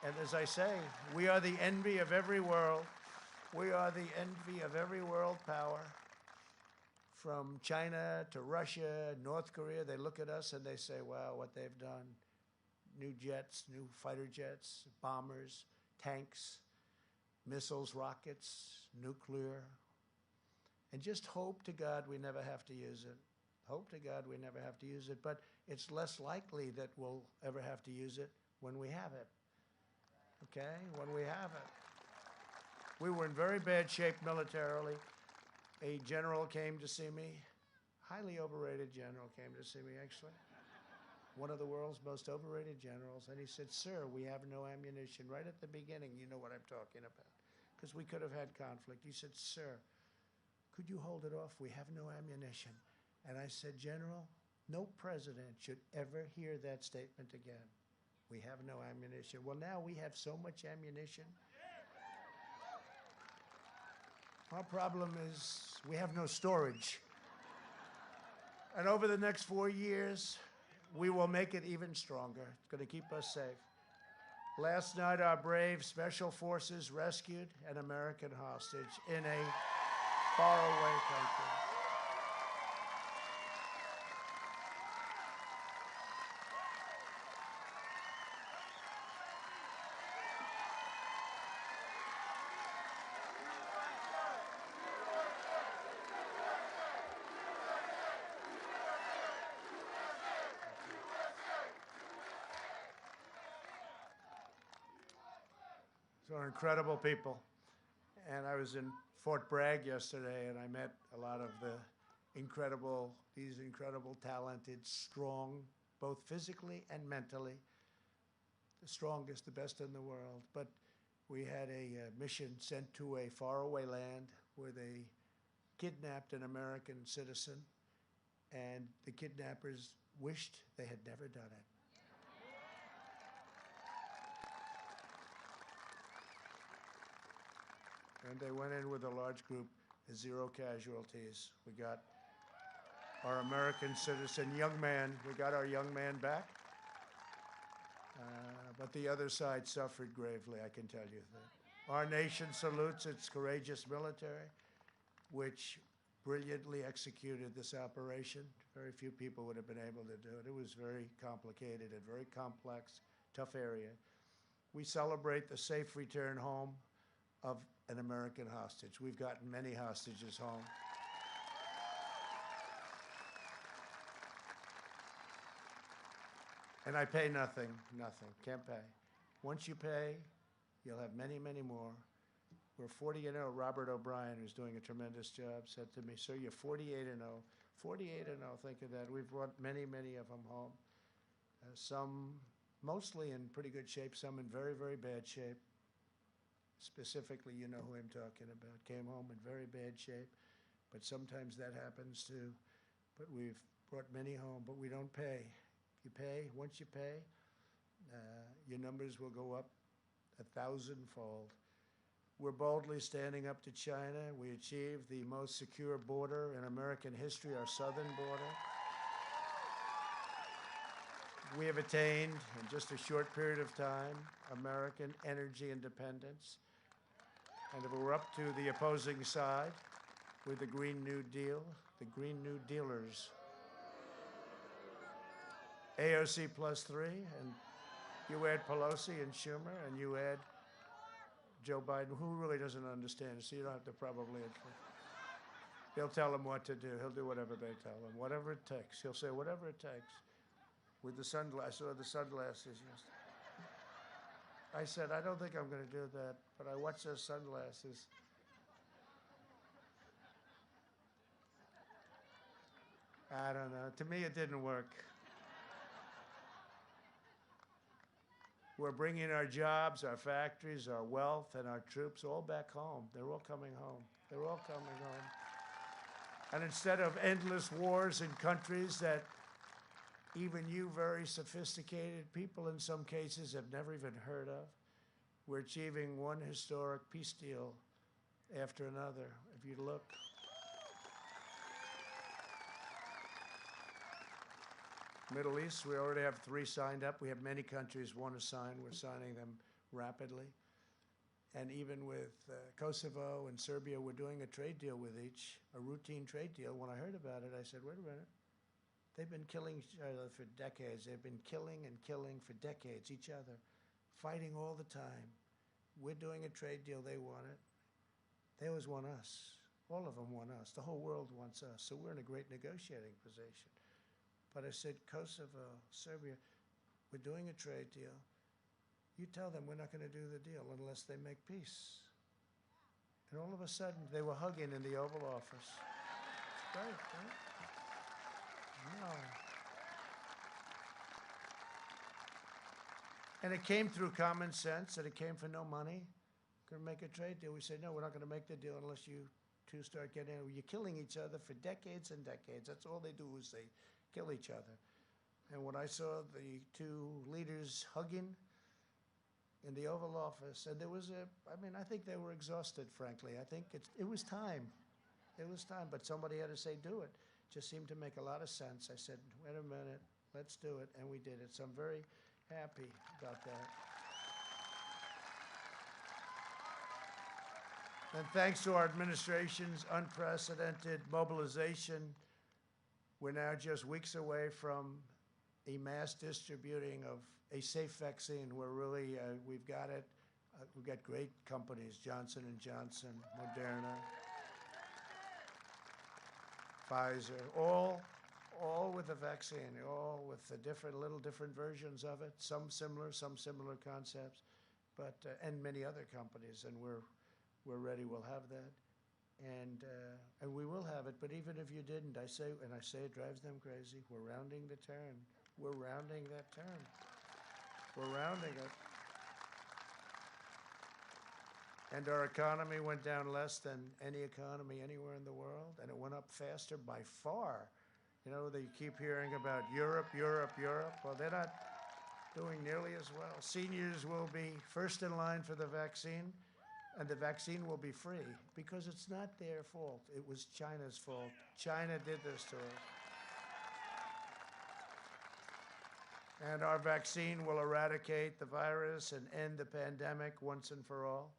And as I say, we are the envy of every world. We are the envy of every world power. From China to Russia, North Korea, they look at us and they say, wow, what they've done. New jets, new fighter jets, bombers, tanks, missiles, rockets, nuclear. And just hope to God we never have to use it. Hope to God we never have to use it, but it's less likely that we'll ever have to use it when we have it. Okay? When we have it. We were in very bad shape militarily. A general came to see me, highly overrated general came to see me, actually. One of the world's most overrated generals, and he said, sir, we have no ammunition. Right at the beginning, you know what I'm talking about, because we could have had conflict. He said, sir, could you hold it off? We have no ammunition. And I said, General, no president should ever hear that statement again. We have no ammunition. Well, now we have so much ammunition. Our problem is we have no storage. And over the next 4 years, we will make it even stronger. It's going to keep us safe. Last night, our brave special forces rescued an American hostage in a faraway country. So incredible people. And I was in Fort Bragg yesterday, and I met a lot of these incredible, talented, strong, both physically and mentally, the strongest, the best in the world. But we had a mission sent to a faraway land where they kidnapped an American citizen, and the kidnappers wished they had never done it. And they went in with a large group, 0 casualties. We got our American citizen, young man, we got our young man back. But the other side suffered gravely, I can tell you that. Our nation salutes its courageous military, which brilliantly executed this operation. Very few people would have been able to do it. It was very complicated and very complex, tough area. We celebrate the safe return home of an American hostage. We've gotten many hostages home. And I pay nothing, can't pay. Once you pay, you'll have many, many more. We're 40-0. Robert O'Brien, who's doing a tremendous job, said to me, sir, you're 48-0. 48-0, think of that. We've brought many, many of them home. Some mostly in pretty good shape, some in very, very bad shape. Specifically, you know who I'm talking about. Came home in very bad shape, but sometimes that happens too. But we've brought many home, but we don't pay. If you pay, once you pay, your numbers will go up 1,000-fold. We're boldly standing up to China. We achieved the most secure border in American history, our southern border. We have attained, in just a short period of time, American energy independence. And if we're up to the opposing side with the Green New Deal, the Green New Dealers, AOC +3, and you add Pelosi and Schumer, and you add Joe Biden, who really doesn't understand it, so you don't have to probably. They'll tell him what to do. He'll do whatever they tell him, whatever it takes. He'll say whatever it takes. With the sunglasses, or the sunglasses, yes. I said, I don't think I'm going to do that, but I watched those sunglasses. I don't know. To me, it didn't work. We're bringing our jobs, our factories, our wealth, and our troops all back home. They're all coming home. They're all coming home. And instead of endless wars in countries that even you very sophisticated people in some cases have never even heard of, we're achieving one historic peace deal after another. If you look. Middle East, we already have 3 signed up. We have many countries want to sign. We're signing them rapidly. And even with Kosovo and Serbia, we're doing a trade deal with each, a routine trade deal. When I heard about it, I said, wait a minute. They've been killing each other for decades. They've been killing and killing for decades, each other, fighting all the time. We're doing a trade deal. They want it. They always want us. All of them want us. The whole world wants us. So we're in a great negotiating position. But I said, Kosovo, Serbia, we're doing a trade deal. You tell them we're not going to do the deal unless they make peace. And all of a sudden, they were hugging in the Oval Office. It's great, right? No. And it came through common sense, and it came for no money. Going to make a trade deal. We said, no, we're not going to make the deal unless you two start getting it. You're killing each other for decades and decades. That's all they do is they kill each other. And when I saw the 2 leaders hugging in the Oval Office, and there was I think they were exhausted, frankly. I think it was time. It was time, but somebody had to say, do it. Just seemed to make a lot of sense. I said, wait a minute, let's do it, and we did it. So I'm very happy about that. And thanks to our administration's unprecedented mobilization, we're now just weeks away from a mass distributing of a safe vaccine. We're really, we've got it. We've got great companies, Johnson & Johnson, Moderna, Pfizer, all with the vaccine, all with the different versions of it, some similar concepts, but, and many other companies, and we're ready, we'll have that. And we will have it, but even if you didn't, I say it drives them crazy, we're rounding the turn. We're rounding that turn. We're rounding it. And our economy went down less than any economy anywhere in the world, and it went up faster by far. You know, they keep hearing about Europe. Well, they're not doing nearly as well. Seniors will be first in line for the vaccine, and the vaccine will be free because it's not their fault. It was China's fault. China did this to us. And our vaccine will eradicate the virus and end the pandemic once and for all.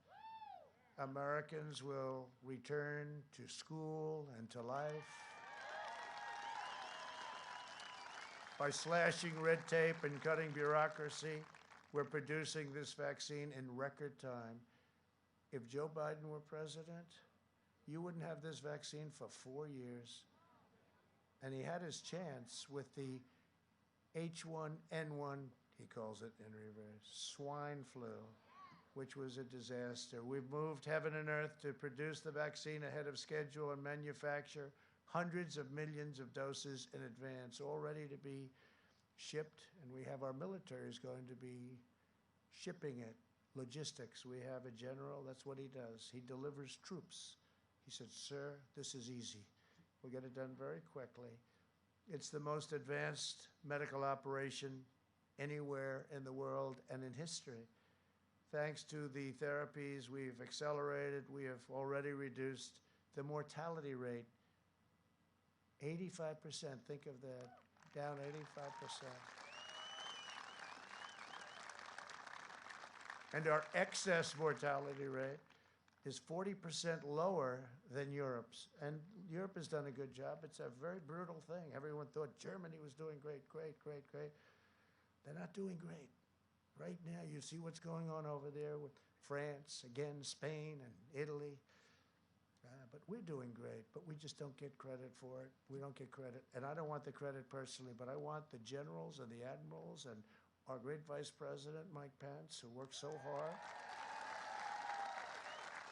Americans will return to school and to life. By slashing red tape and cutting bureaucracy, we're producing this vaccine in record time. If Joe Biden were president, you wouldn't have this vaccine for 4 years. And he had his chance with the H1N1, he calls it in reverse, swine flu, which was a disaster. We've moved heaven and earth to produce the vaccine ahead of schedule and manufacture hundreds of millions of doses in advance, all ready to be shipped. And we have our military is going to be shipping it. Logistics, we have a general, that's what he does. He delivers troops. He said, sir, this is easy. We'll get it done very quickly. It's the most advanced medical operation anywhere in the world and in history. Thanks to the therapies we've accelerated, we have already reduced the mortality rate 85%. Think of that, down 85%. And our excess mortality rate is 40% lower than Europe's. And Europe has done a good job. It's a very brutal thing. Everyone thought Germany was doing great. They're not doing great. Right now, you see what's going on over there with France, again, Spain and Italy. But we're doing great, but we just don't get credit for it. We don't get credit. And I don't want the credit personally, but I want the generals and the admirals and our great Vice President, Mike Pence, who worked so hard,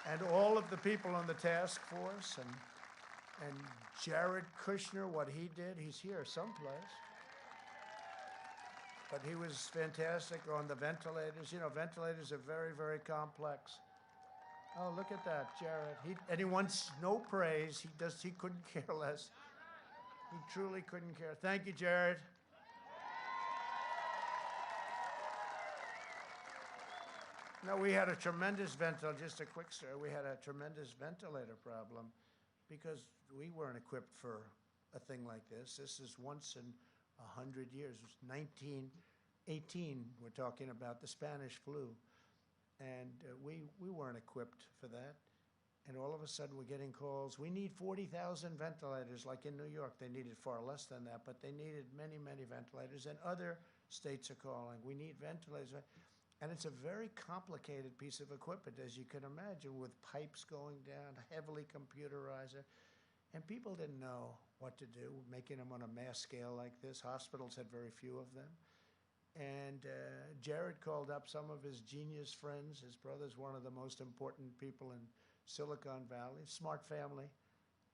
and all of the people on the task force, and Jared Kushner, what he did, he's here someplace. But he was fantastic on the ventilators. You know, ventilators are very, very complex. Oh, look at that, Jared. And he wants no praise. He couldn't care less. He truly couldn't care. Thank you, Jared. No, we had a tremendous just a quick story. We had a tremendous ventilator problem because we weren't equipped for a thing like this. This is once in 100 years. It was 1918. We're talking about the Spanish flu. And we weren't equipped for that. And all of a sudden we're getting calls. We need 40,000 ventilators, like in New York. They needed far less than that, but they needed many, many ventilators. And other states are calling. We need ventilators. And it's a very complicated piece of equipment, as you can imagine, with pipes going down, heavily computerized. And people didn't know what to do, making them on a mass scale like this. Hospitals had very few of them. And Jared called up some of his genius friends. His brother's one of the most important people in Silicon Valley, smart family.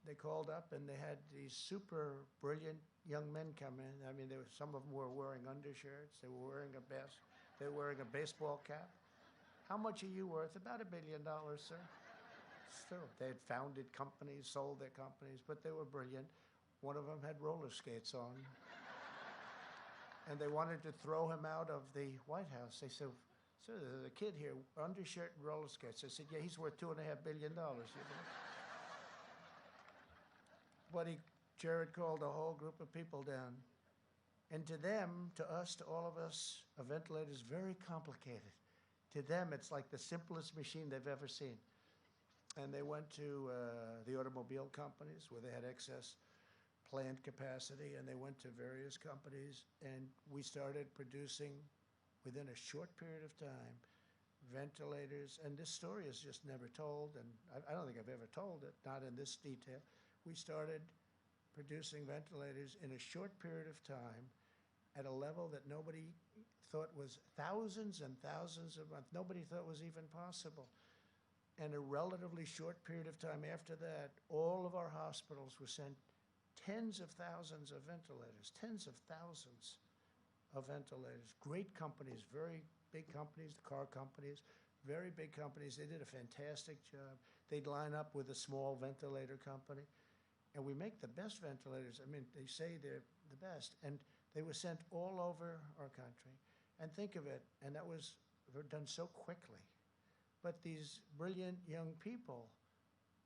They called up and they had these super brilliant young men come in. I mean, some of them were wearing undershirts. They were wearing a baseball cap. How much are you worth? About $1 billion, sir. Still, they had founded companies, sold their companies, but they were brilliant. One of them had roller skates on. And they wanted to throw him out of the White House. They said, sir, there's a kid here, undershirt and roller skates. I said, yeah, he's worth $2.5 billion. You know? But Jared called a whole group of people down. And to them, to us, to all of us, a ventilator is very complicated. To them, it's like the simplest machine they've ever seen. And they went to the automobile companies where they had excess plant capacity, and they went to various companies, and we started producing, within a short period of time, ventilators. And this story is just never told, and I don't think I've ever told it, not in this detail. We started producing ventilators in a short period of time at a level that nobody thought was thousands and thousands of months. Nobody thought was even possible. And a relatively short period of time after that, all of our hospitals were sent tens of thousands of ventilators, tens of thousands of ventilators. Great companies, very big companies, the car companies, very big companies. They did a fantastic job. They'd line up with a small ventilator company. And we make the best ventilators. I mean, they say they're the best. And they were sent all over our country. And think of it, and that was done so quickly. But these brilliant young people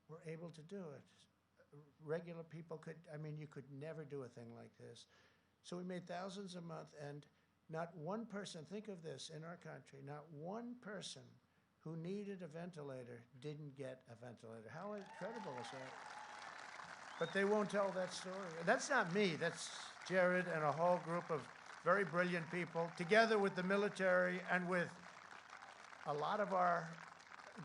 were able to do it. Regular people you could never do a thing like this. So we made thousands a month, and not one person, think of this, in our country, not one person who needed a ventilator didn't get a ventilator. How incredible is that? But they won't tell that story. That's not me, that's Jared and a whole group of very brilliant people, together with the military and with a lot of our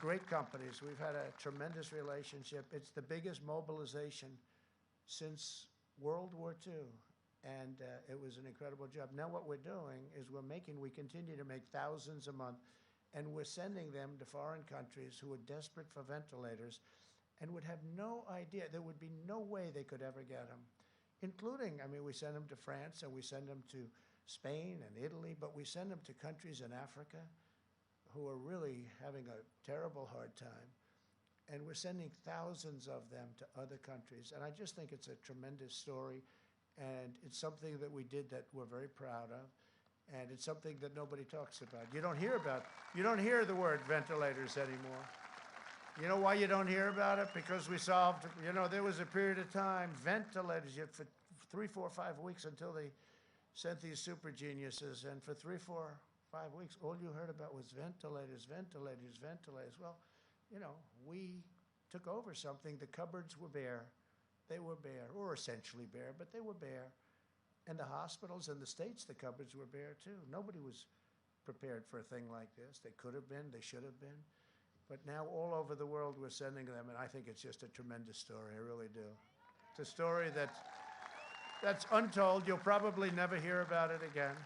great companies. We've had a tremendous relationship. It's the biggest mobilization since World War II, and it was an incredible job. Now what we're doing is we continue to make thousands a month, and we're sending them to foreign countries who are desperate for ventilators and would have no idea. There would be no way they could ever get them, including, we send them to France, and we send them to Spain and Italy, but we send them to countries in Africa who are really having a terrible hard time. And we're sending thousands of them to other countries. And I just think it's a tremendous story. And it's something that we did that we're very proud of. And it's something that nobody talks about. You don't hear the word ventilators anymore. You know why you don't hear about it? Because we solved, there was a period of time, ventilators, for 3, 4, 5 weeks until they sent these super geniuses. And for 3, 4, 5 weeks, all you heard about was ventilators, ventilators, ventilators. Well, we took over something. The cupboards were bare. They were bare, or essentially bare, but they were bare. And the hospitals in the States, the cupboards were bare too. Nobody was prepared for a thing like this. They could have been, they should have been. But now all over the world we're sending them, and I think it's just a tremendous story, I really do. It's a story that's untold. You'll probably never hear about it again.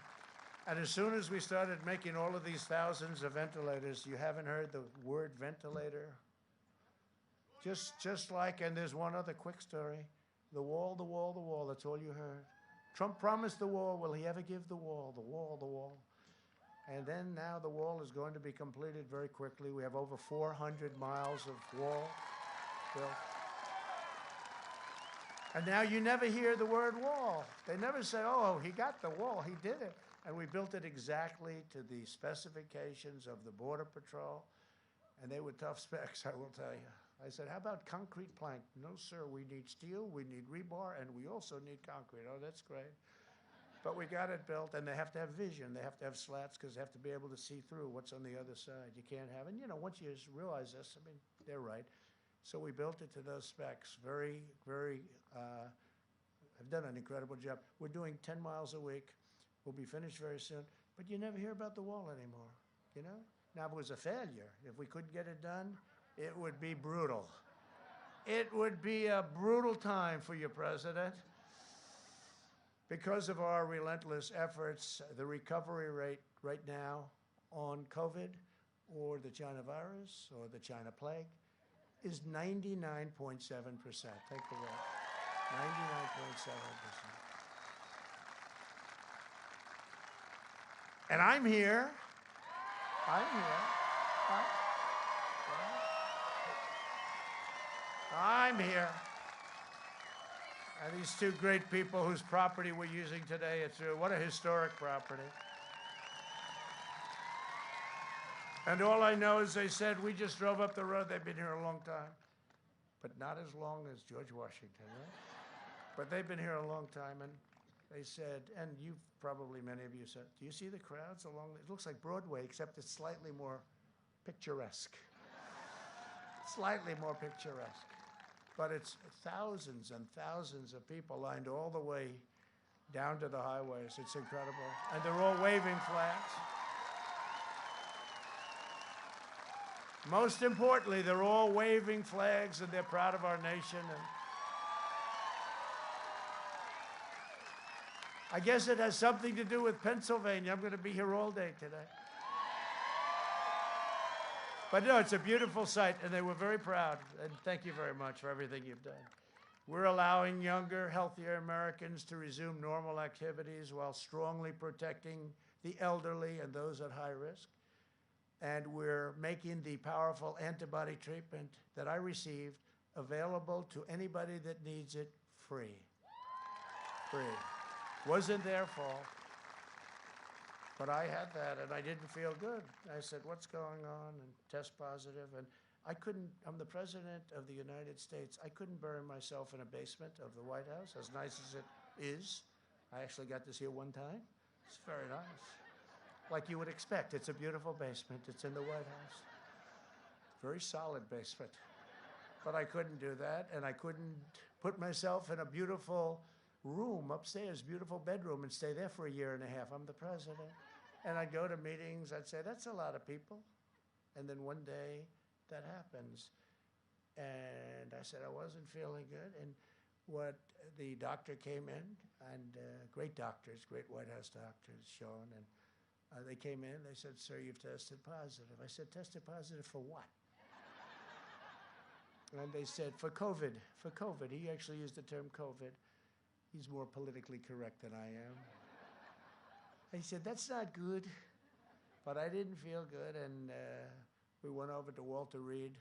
And as soon as we started making all of these thousands of ventilators, you haven't heard the word ventilator? Just like, and there's one other quick story, the wall, the wall, the wall, that's all you heard. Trump promised the wall. Will he ever give the wall, the wall, the wall? And then now the wall is going to be completed very quickly. We have over 400 miles of wall built. And now you never hear the word wall. They never say, oh, he got the wall, he did it. And we built it exactly to the specifications of the Border Patrol. And they were tough specs, I will tell you. I said, how about concrete plank? No, sir, we need steel, we need rebar, and we also need concrete. Oh, that's great. But we got it built, and they have to have vision. They have to have slats because they have to be able to see through what's on the other side. You can't have, and you know, once you realize this, I mean, they're right. So we built it to those specs. Very, very, I've done an incredible job. We're doing 10 miles a week. We'll be finished very soon. But you never hear about the wall anymore, you know? Now, if it was a failure, if we couldn't get it done, it would be brutal. It would be a brutal time for your president. Because of our relentless efforts, the recovery rate right now on COVID or the China virus or the China plague is 99.7%. Take the vote. 99.7%. And I'm here. I'm here. And these two great people whose property we're using today, what a historic property. And all I know is they said, we just drove up the road. They've been here a long time, but not as long as George Washington, right? But they've been here a long time, and they said, and you probably, many of you said, do you see the crowds along? It looks like Broadway, except it's slightly more picturesque. Slightly more picturesque. But it's thousands and thousands of people lined all the way down to the highways. It's incredible. And they're all waving flags. Most importantly, they're all waving flags, and they're proud of our nation. And I guess it has something to do with Pennsylvania. I'm going to be here all day today. But no, it's a beautiful sight, and they were very proud. And thank you very much for everything you've done. We're allowing younger, healthier Americans to resume normal activities while strongly protecting the elderly and those at high risk. And we're making the powerful antibody treatment that I received available to anybody that needs it free. Free. Wasn't their fault. But I had that, and I didn't feel good. I said, what's going on? And test positive. And I couldn't, I'm the president of the United States. I couldn't bury myself in a basement of the White House, as nice as it is. I actually got this here one time. It's very nice. Like you would expect. It's a beautiful basement. It's in the White House. Very solid basement. But I couldn't do that, and I couldn't put myself in a beautiful room upstairs, beautiful bedroom, and stay there for a year and a half. I'm the president. And I'd go to meetings, I'd say, that's a lot of people. And then one day, that happens. And I said I wasn't feeling good. And the doctor came in, and great doctors, great White House doctors, Sean, and they came in, they said, sir, you've tested positive. I said, tested positive for what? And they said, for COVID, for COVID. He actually used the term COVID. He's more politically correct than I am. He said, that's not good. But I didn't feel good, and we went over to Walter Reed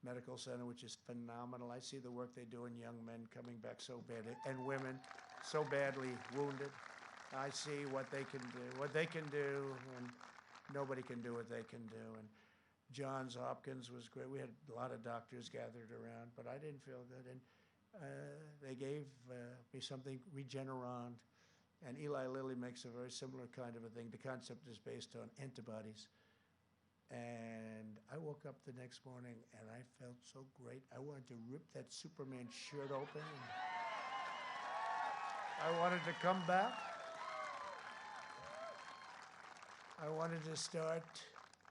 Medical Center, which is phenomenal. I see the work they do in young men coming back so badly, and women so badly wounded. I see what they can do, and nobody can do what they can do. And Johns Hopkins was great. We had a lot of doctors gathered around, but I didn't feel good. And they gave me something, Regeneron, and Eli Lilly makes a very similar kind of a thing. The concept is based on antibodies. And I woke up the next morning, and I felt so great. I wanted to rip that Superman shirt open. And I wanted to come back. I wanted to start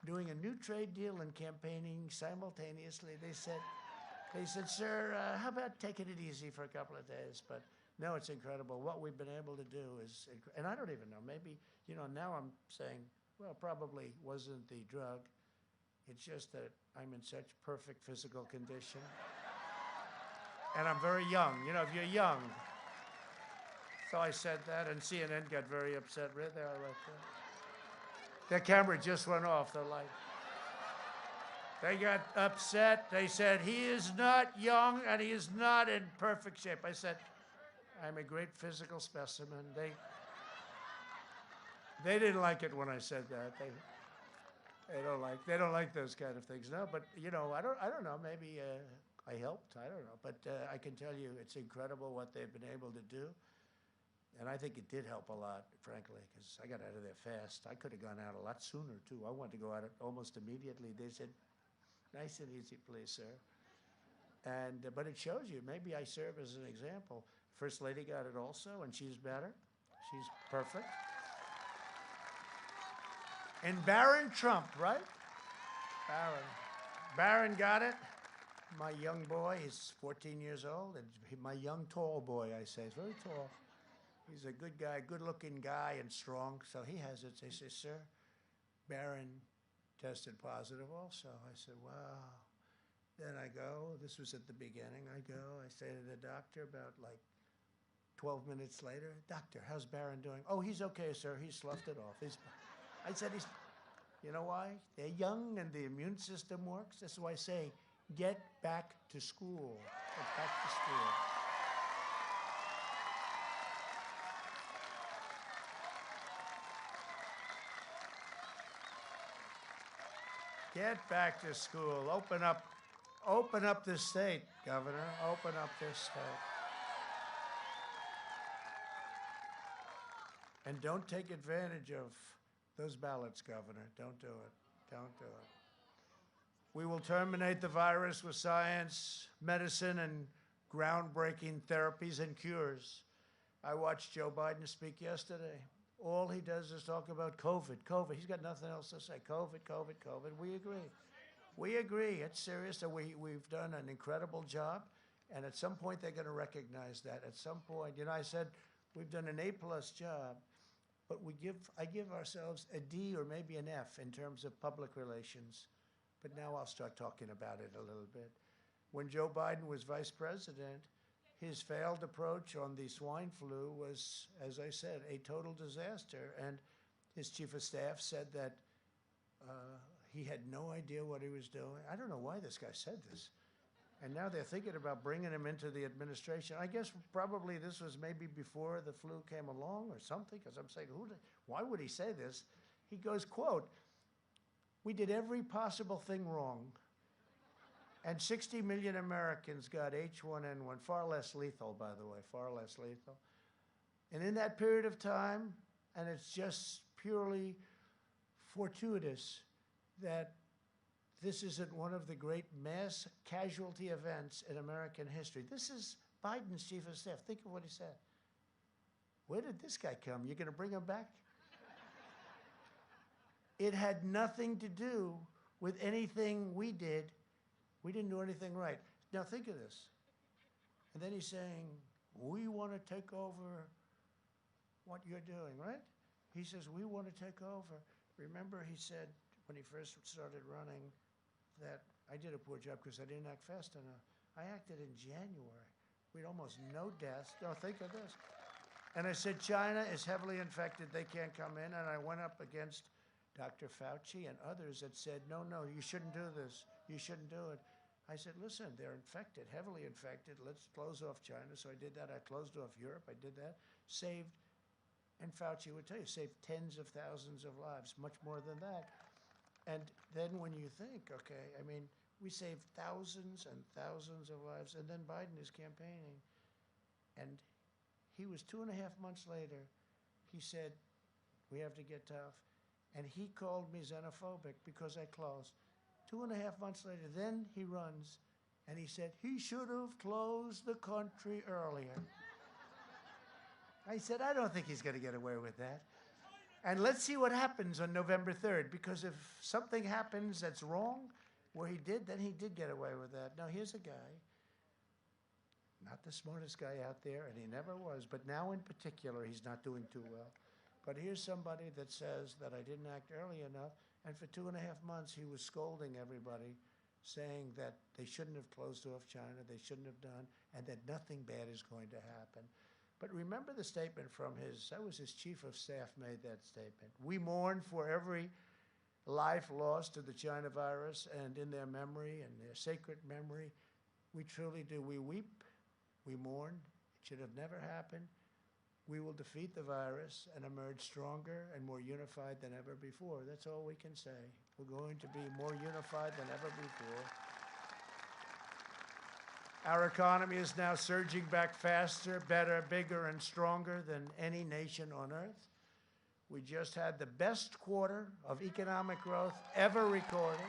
doing a new trade deal and campaigning simultaneously. They said, sir, how about taking it easy for a couple of days? But No, it's incredible. What we've been able to do is, and I don't even know, maybe, you know, now I'm saying, well, probably wasn't the drug. It's just that I'm in such perfect physical condition. And I'm very young. You know, if you're young. So I said that, and CNN got very upset right there. Right there. The camera just went off, the light. They got upset. They said, he is not young and he is not in perfect shape. I said, I'm a great physical specimen. They didn't like it when I said that. They don't like those kind of things. No, but you know, I don't know. Maybe I helped. I don't know. But I can tell you, it's incredible what they've been able to do. And I think it did help a lot, frankly, because I got out of there fast. I could have gone out a lot sooner, too. I wanted to go out almost immediately. They said, nice and easy, please, sir. And but it shows you, maybe I serve as an example. First Lady got it also, and she's better. She's perfect. And Barron Trump, right? Barron got it. My young boy, he's 14 years old, and my young tall boy, I say, he's very tall. He's a good guy, good-looking guy and strong, so he has it. They say, sir, Barron tested positive also. I said, wow. Then I go, this was at the beginning, I say to the doctor about like 12 minutes later, doctor, how's Barron doing? Oh, he's okay, sir, he sloughed it off. I said, you know why? They're young and the immune system works. That's why I say, get back to school. Get back to school. Get back to school. Open up this state, Governor. Open up this state. And don't take advantage of those ballots, Governor. Don't do it. Don't do it. We will terminate the virus with science, medicine, and groundbreaking therapies and cures. I watched Joe Biden speak yesterday. All he does is talk about COVID, COVID. He's got nothing else to say. COVID, COVID, COVID. We agree. We agree. It's serious. And we've done an incredible job. And at some point, they're going to recognize that. At some point, you know, I said, we've done an A+ job, but I give ourselves a D or maybe an F in terms of public relations. But now I'll start talking about it a little bit. When Joe Biden was vice president, his failed approach on the swine flu was, as I said, a total disaster. And his chief of staff said that he had no idea what he was doing. I don't know why this guy said this. And now they're thinking about bringing him into the administration. I guess probably this was maybe before the flu came along or something, because I'm saying, why would he say this? He goes, quote, we did every possible thing wrong. And 60 million Americans got H1N1, far less lethal, by the way, far less lethal. And in that period of time, and it's just purely fortuitous that this isn't one of the great mass casualty events in American history. This is Biden's chief of staff. Think of what he said. Where did this guy come? You're going to bring him back? It had nothing to do with anything we did. We didn't do anything right. Now think of this. And then he's saying, we want to take over what you're doing, right? He says, we want to take over. Remember he said when he first started running that I did a poor job because I didn't act fast enough. I acted in January. We had almost no deaths. Now think of this. And I said, China is heavily infected. They can't come in. And I went up against Dr. Fauci and others that said, no, you shouldn't do this. You shouldn't do it. I said, listen, they're infected, heavily infected. Let's close off China. So I did that. I closed off Europe. I did that. Saved, and Fauci would tell you, saved tens of thousands of lives, much more than that. And then when you think, okay, I mean, we saved thousands and thousands of lives. And then Biden is campaigning. And he was 2.5 months later, he said, we have to get tough. And he called me xenophobic because I closed. 2.5 months later, then he runs, and he said, he should have closed the country earlier. I said, I don't think he's going to get away with that. And let's see what happens on November 3rd, because if something happens that's wrong, where he did, then he did get away with that. Now, here's a guy, not the smartest guy out there, and he never was, but now in particular, he's not doing too well. But here's somebody that says that I didn't act early enough, and for 2.5 months, he was scolding everybody, saying that they shouldn't have closed off China, they shouldn't have done, and that nothing bad is going to happen. But remember the statement from that was his chief of staff made that statement. We mourn for every life lost to the China virus and in their memory and their sacred memory. We truly do. We weep, we mourn. It should have never happened. We will defeat the virus and emerge stronger and more unified than ever before. That's all we can say. We're going to be more unified than ever before. Our economy is now surging back faster, better, bigger, and stronger than any nation on earth. We just had the best quarter of economic growth ever recorded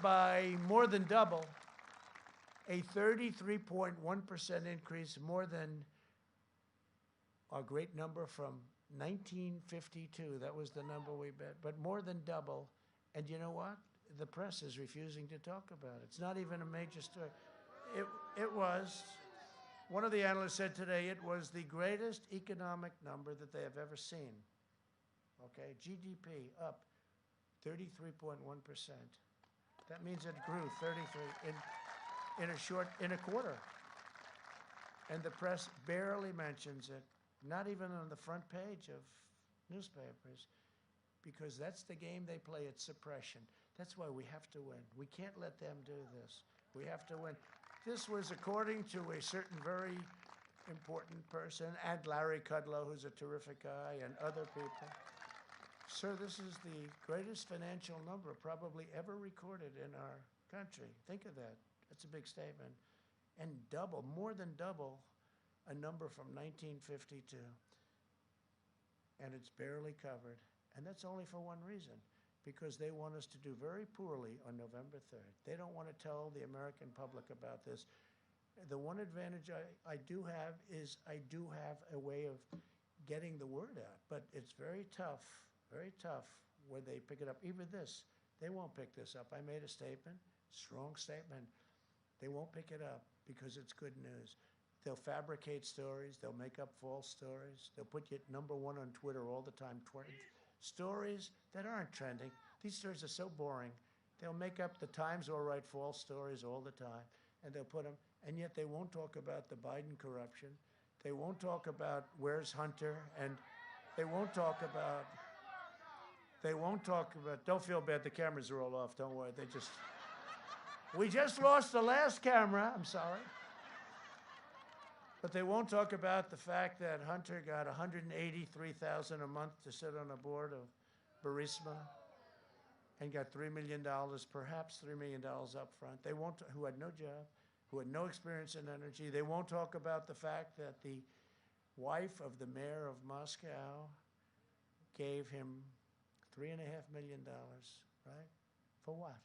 by more than double, a 33.1% increase, more than our great number from 1952. That was the number we bet, but more than double. And you know what? The press is refusing to talk about it. It's not even a major story. It was, one of the analysts said today, it was the greatest economic number that they have ever seen. Okay, GDP up 33.1%. That means it grew 33 in a quarter. And the press barely mentions it, not even on the front page of newspapers, because that's the game they play. It's suppression. That's why we have to win. We can't let them do this. We have to win. This was according to a certain very important person, and Larry Kudlow, who's a terrific guy, and other people. Sir, this is the greatest financial number probably ever recorded in our country. Think of that. That's a big statement. And double, more than double, a number from 1952. And it's barely covered. And that's only for one reason, because they want us to do very poorly on November 3rd. They don't want to tell the American public about this. The one advantage I do have is I do have a way of getting the word out, but it's very tough when they pick it up. Even this, they won't pick this up. I made a statement, strong statement. They won't pick it up because it's good news. They'll fabricate stories. They'll make up false stories. They'll put you at #1 on Twitter all the time. Stories that aren't trending. These stories are so boring. They'll make up the Times will write false stories all the time, and they'll put them, and yet they won't talk about the Biden corruption. They won't talk about where's Hunter, and they won't talk about, don't feel bad, the cameras are all off, don't worry, we just lost the last camera, I'm sorry. But they won't talk about the fact that Hunter got $183,000 a month to sit on a board of Burisma and got $3 million, perhaps $3 million up front. They won't, who had no job, who had no experience in energy. They won't talk about the fact that the wife of the mayor of Moscow gave him $3.5 million, right? For what?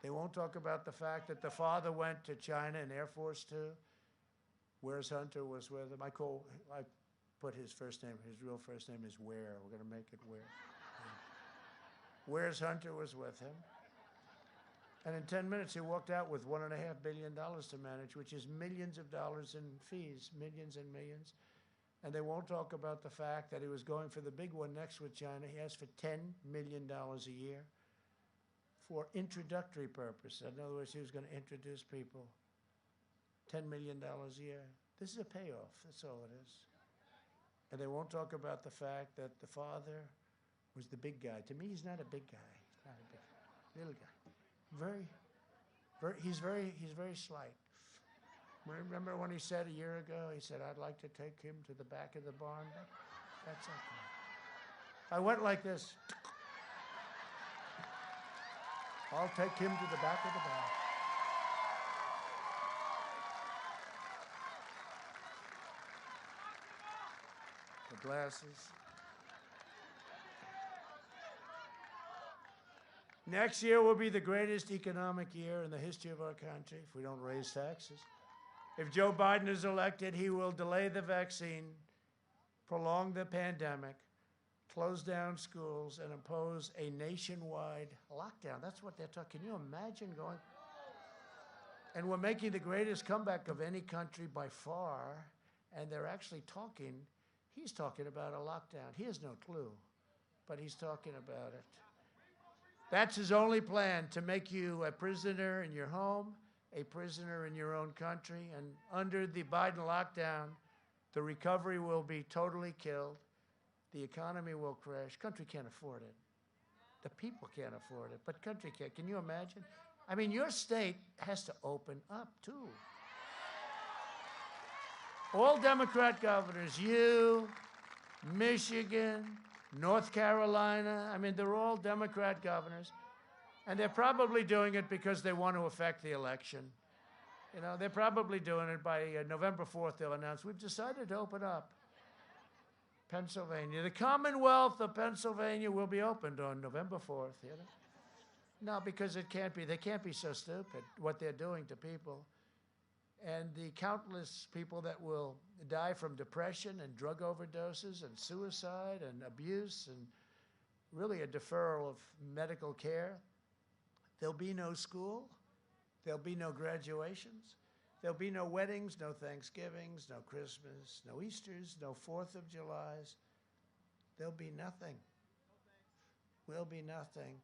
They won't talk about the fact that the father went to China in Air Force Two. Where's Hunter was with him. I put his first name, his real first name is Ware. We're going to make it Ware. Where's Hunter was with him. And in 10 minutes, he walked out with $1.5 billion to manage, which is millions of dollars in fees, millions and millions. And they won't talk about the fact that he was going for the big one next with China. He asked for $10 million a year for introductory purposes. In other words, he was going to introduce people. $10 million a year. This is a payoff, that's all it is. And they won't talk about the fact that the father was the big guy. To me, he's not a big guy. He's not a big guy. Little guy. He's very slight. Remember when he said a year ago, he said, I'd like to take him to the back of the barn? That's okay. I went like this. I'll take him to the back of the barn. The glasses. Next year will be the greatest economic year in the history of our country if we don't raise taxes. If Joe Biden is elected, he will delay the vaccine, prolong the pandemic, close down schools, and impose a nationwide lockdown. That's what they're talking. Can you imagine going? And we're making the greatest comeback of any country by far, and they're actually talking, he's talking about a lockdown. He has no clue, but he's talking about it. That's his only plan, to make you a prisoner in your home, a prisoner in your own country, and under the Biden lockdown, the recovery will be totally killed. The economy will crash. Country can't afford it. The people can't afford it, but country can. Can you imagine? I mean, your state has to open up, too. All Democrat governors, you, Michigan, North Carolina, I mean, they're all Democrat governors. And they're probably doing it because they want to affect the election. You know, they're probably doing it by November 4th, they'll announce, we've decided to open up Pennsylvania. The Commonwealth of Pennsylvania will be opened on November 4th, you know? No, because it can't be. They can't be so stupid, what they're doing to people. And the countless people that will die from depression and drug overdoses and suicide and abuse and really a deferral of medical care. There'll be no school. There'll be no graduations. There'll be no weddings, no Thanksgivings, no Christmas, no Easters, no 4th of Julys. There'll be nothing. Will be nothing.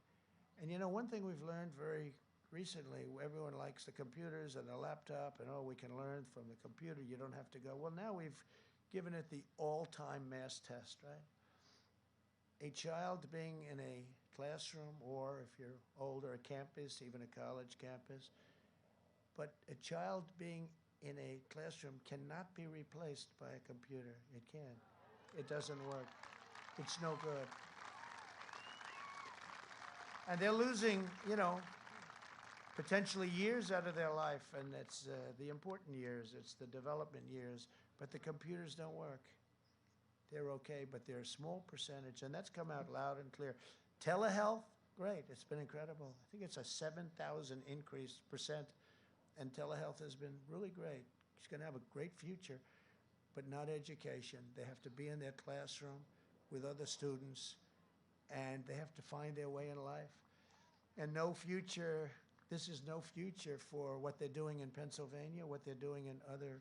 And you know, one thing we've learned very recently, everyone likes the computers and the laptop, and oh, we can learn from the computer, you don't have to go. Well, now we've given it the all-time mass test, right? A child being in a classroom, or if you're older, a campus, even a college campus, but a child being in a classroom cannot be replaced by a computer. It can't. It doesn't work. It's no good. And they're losing, you know, potentially years out of their life, and it's the important years, it's the development years, but the computers don't work. They're okay, but they're a small percentage, and that's come out loud and clear. Telehealth, great, it's been incredible. I think it's a 7,000 increase percent, and telehealth has been really great. It's gonna have a great future, but not education. They have to be in their classroom with other students, and they have to find their way in life. And no future, this is no future for what they're doing in Pennsylvania, what they're doing in other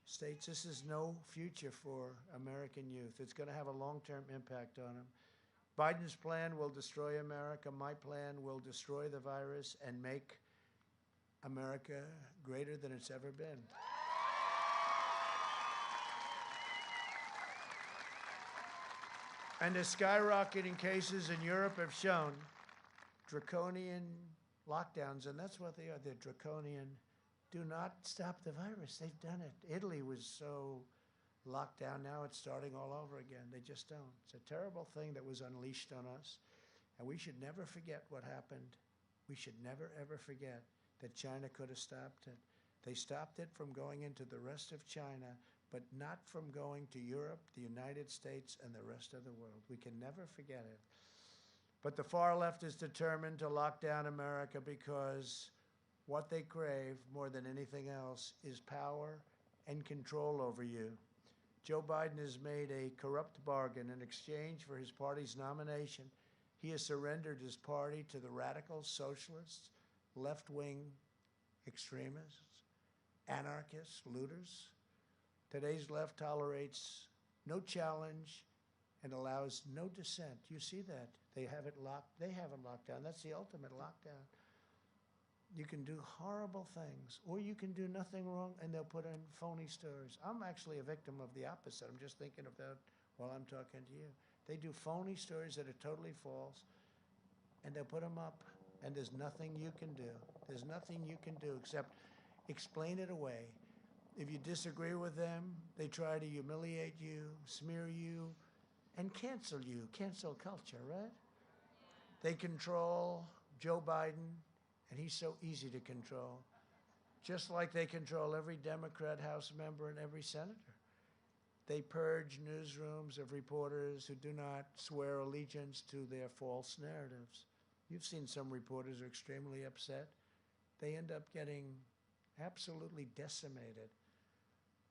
states. This is no future for American youth. It's going to have a long-term impact on them. Biden's plan will destroy America. My plan will destroy the virus and make America greater than it's ever been. And the skyrocketing cases in Europe have shown draconian lockdowns, and that's what they are. They're draconian. Do not stop the virus. They've done it. Italy was so locked down. Now it's starting all over again. They just don't. It's a terrible thing that was unleashed on us, and we should never forget what happened. We should never, ever forget that China could have stopped it. They stopped it from going into the rest of China, but not from going to Europe, the United States, and the rest of the world. We can never forget it. But the far left is determined to lock down America because what they crave more than anything else is power and control over you. Joe Biden has made a corrupt bargain in exchange for his party's nomination. He has surrendered his party to the radical socialists, left-wing extremists, anarchists, looters. Today's left tolerates no challenge and allows no dissent. You see that. They have it locked. They have it locked down. That's the ultimate lockdown. You can do horrible things, or you can do nothing wrong, and they'll put in phony stories. I'm actually a victim of the opposite. I'm just thinking of that while I'm talking to you. They do phony stories that are totally false, and they'll put them up, and there's nothing you can do. There's nothing you can do except explain it away. If you disagree with them, they try to humiliate you, smear you, and cancel you. Cancel culture, right? They control Joe Biden, and he's so easy to control, just like they control every Democrat House member and every senator. They purge newsrooms of reporters who do not swear allegiance to their false narratives. You've seen some reporters are extremely upset. They end up getting absolutely decimated.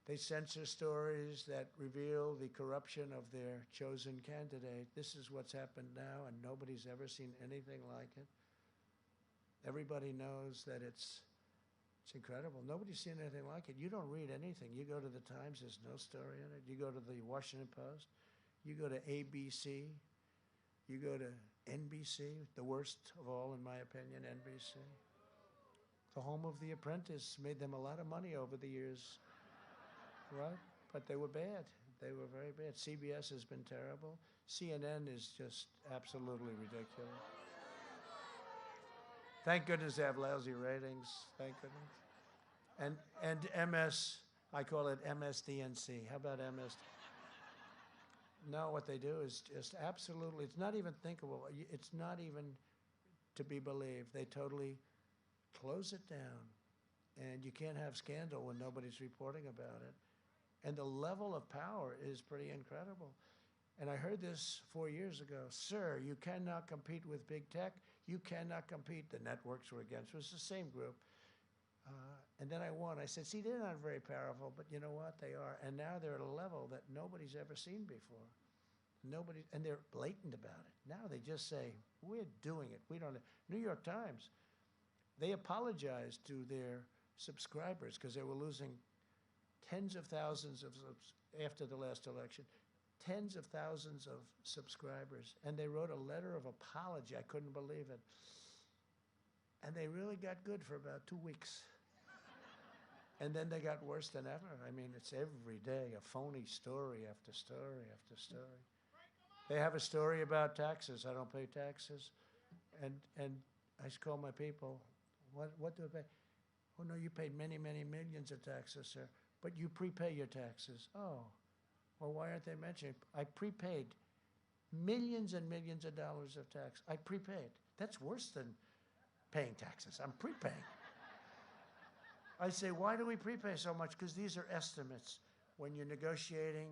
They censor stories that reveal the corruption of their chosen candidate. This is what's happened now, and nobody's ever seen anything like it. Everybody knows that it's It's incredible. Nobody's seen anything like it. You don't read anything. You go to the Times, there's no story in it. You go to the Washington Post, you go to ABC, you go to NBC, the worst of all, in my opinion, NBC. The home of The Apprentice made them a lot of money over the years, right? But they were bad. They were very bad. CBS has been terrible. CNN is just absolutely ridiculous. Thank goodness they have lousy ratings. Thank goodness. And MS, I call it MSDNC. How about MS? No, what they do is just absolutely, it's not even thinkable. It's not even to be believed. They totally close it down. And you can't have scandal when nobody's reporting about it. And the level of power is pretty incredible. And I heard this 4 years ago. Sir, you cannot compete with big tech. You cannot compete. The networks were against. It was the same group. And then I won. I said, see, they're not very powerful, but you know what? They are. And now they're at a level that nobody's ever seen before. Nobody, and they're blatant about it. Now they just say, we're doing it. We don't. New York Times, they apologized to their subscribers because they were losing tens of thousands of, after the last election, tens of thousands of subscribers. And they wrote a letter of apology. I couldn't believe it. And they really got good for about 2 weeks. And then they got worse than ever. I mean, it's every day a phony story after story after story. They have a story about taxes. I don't pay taxes. And I call my people, what do I pay? Oh, no, you paid many, many millions of taxes, sir. But you prepay your taxes. Oh, well, why aren't they mentioning? I prepaid millions and millions of dollars of tax. I prepaid. That's worse than paying taxes. I'm prepaying. I say, why do we prepay so much? Because these are estimates. When you're negotiating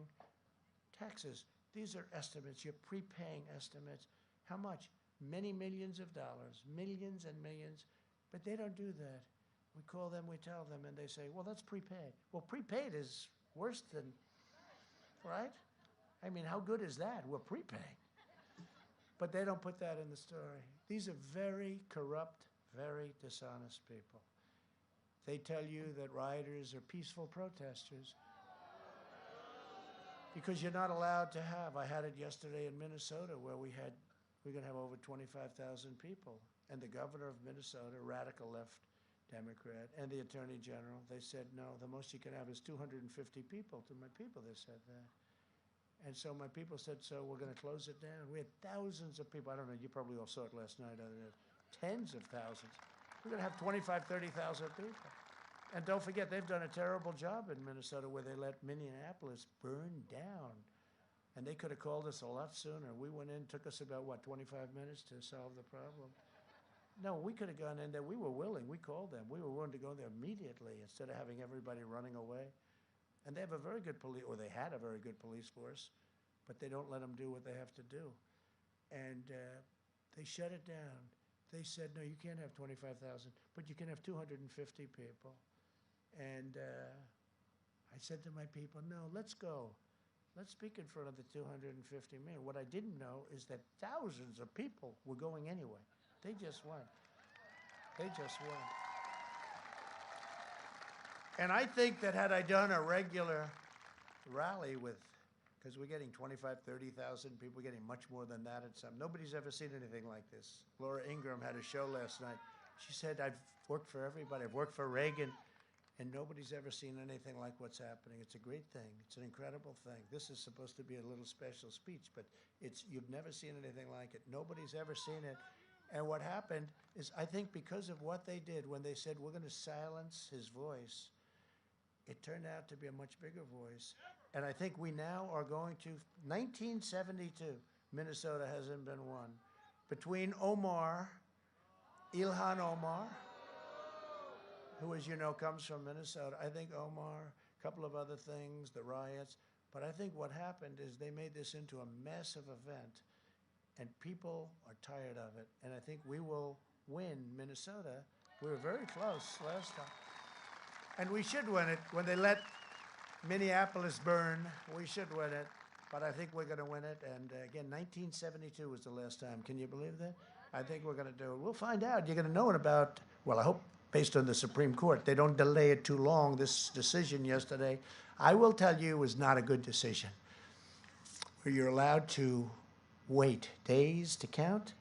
taxes, these are estimates. You're prepaying estimates. How much? Many millions of dollars, millions and millions. But they don't do that. We call them, we tell them, and they say, well, that's prepaid. Well, prepaid is worse than, right? I mean, how good is that? We're prepaying. But they don't put that in the story. These are very corrupt, very dishonest people. They tell you that rioters are peaceful protesters because you're not allowed to have. I had it yesterday in Minnesota where we're going to have over 25,000 people. And the governor of Minnesota, radical left Democrat, and the attorney general, they said, no, the most you can have is 250 people. To my people, they said that. And so my people said, so we're going to close it down. We had thousands of people. I don't know, you probably all saw it last night. Tens of thousands. We're going to have 25,000, 30,000 people. And don't forget, they've done a terrible job in Minnesota where they let Minneapolis burn down. And they could have called us a lot sooner. We went in, took us about, 25 minutes to solve the problem. No, we could have gone in there. We were willing. We called them. We were willing to go there immediately instead of having everybody running away. And they have a very good police, or they had a very good police force, but they don't let them do what they have to do. And they shut it down. They said, no, you can't have 25,000, but you can have 250 people. And I said to my people, no, let's go. Let's speak in front of the 250 million. What I didn't know is that thousands of people were going anyway. They just went. They just went. And I think that had I done a regular rally with, because we're getting 25, 30,000 people, we're getting much more than that at some. Nobody's ever seen anything like this. Laura Ingraham had a show last night. She said, I've worked for everybody. I've worked for Reagan, and nobody's ever seen anything like what's happening. It's a great thing. It's an incredible thing. This is supposed to be a little special speech, but you've never seen anything like it. Nobody's ever seen it. And what happened is, I think because of what they did when they said, we're going to silence his voice, it turned out to be a much bigger voice. And I think we now are going to, 1972, Minnesota hasn't been won. Between Ilhan Omar, who, as you know, comes from Minnesota, I think Omar, a couple of other things, the riots. But I think what happened is they made this into a massive event, and people are tired of it. And I think we will win Minnesota. We were very close last time. And we should win it. When they let Minneapolis burn, we should win it. But I think we're going to win it. And again, 1972 was the last time. Can you believe that? I think we're going to do it. We'll find out. You're going to know in about, well, I hope based on the Supreme Court. They don't delay it too long. This decision yesterday, I will tell you, was not a good decision. Where you're allowed to wait days to count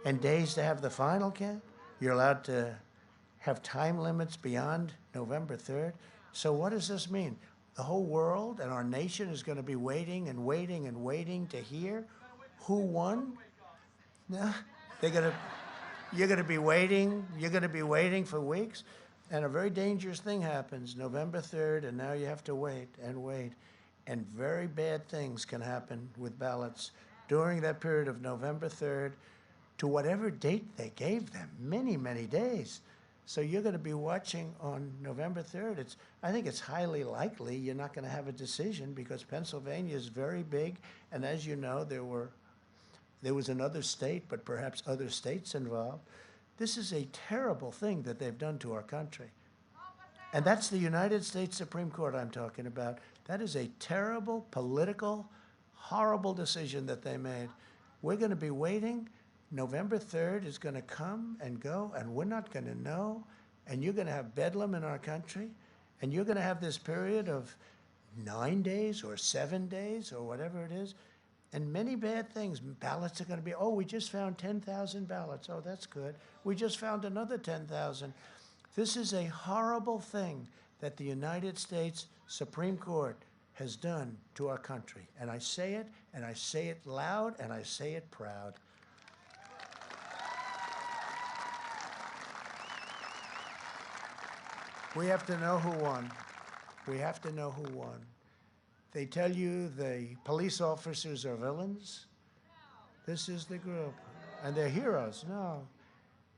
and days to have the final count. You're allowed to have time limits beyond November 3rd. So what does this mean? The whole world and our nation is going to be waiting and waiting and waiting to hear who won? No, you're going to be waiting. You're going to be waiting for weeks. And a very dangerous thing happens November 3rd, and now you have to wait and wait. And very bad things can happen with ballots during that period of November 3rd to whatever date they gave them, many, many days. So you're going to be watching on November 3rd. I think it's highly likely you're not going to have a decision because Pennsylvania is very big. And as you know, there was another state, but perhaps other states involved. This is a terrible thing that they've done to our country. And that's the United States Supreme Court I'm talking about. That is a terrible, political, horrible decision that they made. We're going to be waiting. November 3rd is going to come and go, and we're not going to know. And you're going to have bedlam in our country. And you're going to have this period of 9 days or 7 days or whatever it is. And many bad things. Ballots are going to be, oh, we just found 10,000 ballots. Oh, that's good. We just found another 10,000. This is a horrible thing that the United States Supreme Court has done to our country. And I say it, and I say it loud, and I say it proud. We have to know who won. We have to know who won. They tell you the police officers are villains. This is the group. And they're heroes. No.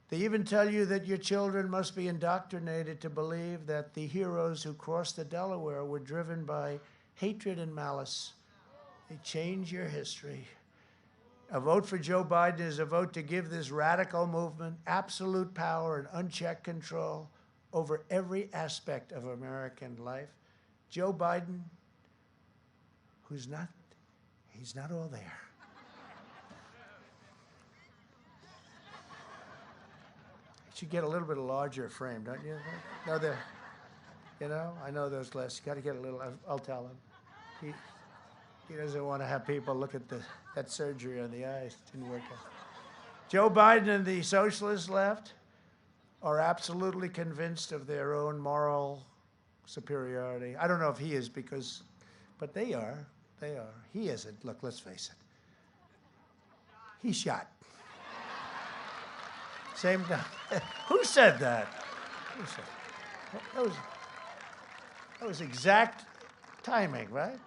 They even tell you that your children must be indoctrinated to believe that the heroes who crossed the Delaware were driven by hatred and malice. They change your history. A vote for Joe Biden is a vote to give this radical movement absolute power and unchecked control over every aspect of American life. Joe Biden, he's not all there. You should get a little bit larger frame, don't you? No, I know those glasses. You got to get a little. I'll tell him. He doesn't want to have people look at that surgery on the eyes. It didn't work out. Joe Biden and the socialist left are absolutely convinced of their own moral superiority. I don't know if he is but they are. They are. He isn't. Look, let's face it. He's shot. Same time. Who said that? Who said that was exact timing, right?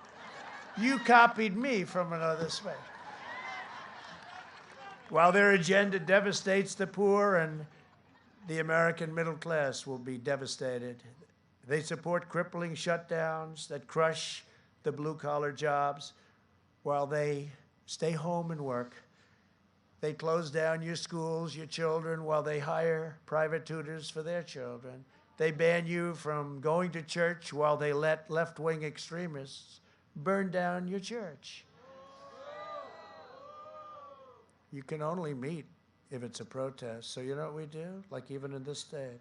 You copied me from another space. While their agenda devastates the poor and the American middle class will be devastated. They support crippling shutdowns that crush the blue-collar jobs while they stay home and work. They close down your schools, your children, while they hire private tutors for their children. They ban you from going to church while they let left-wing extremists burn down your church. You can only meet if it's a protest. So you know what we do? Like even in this state,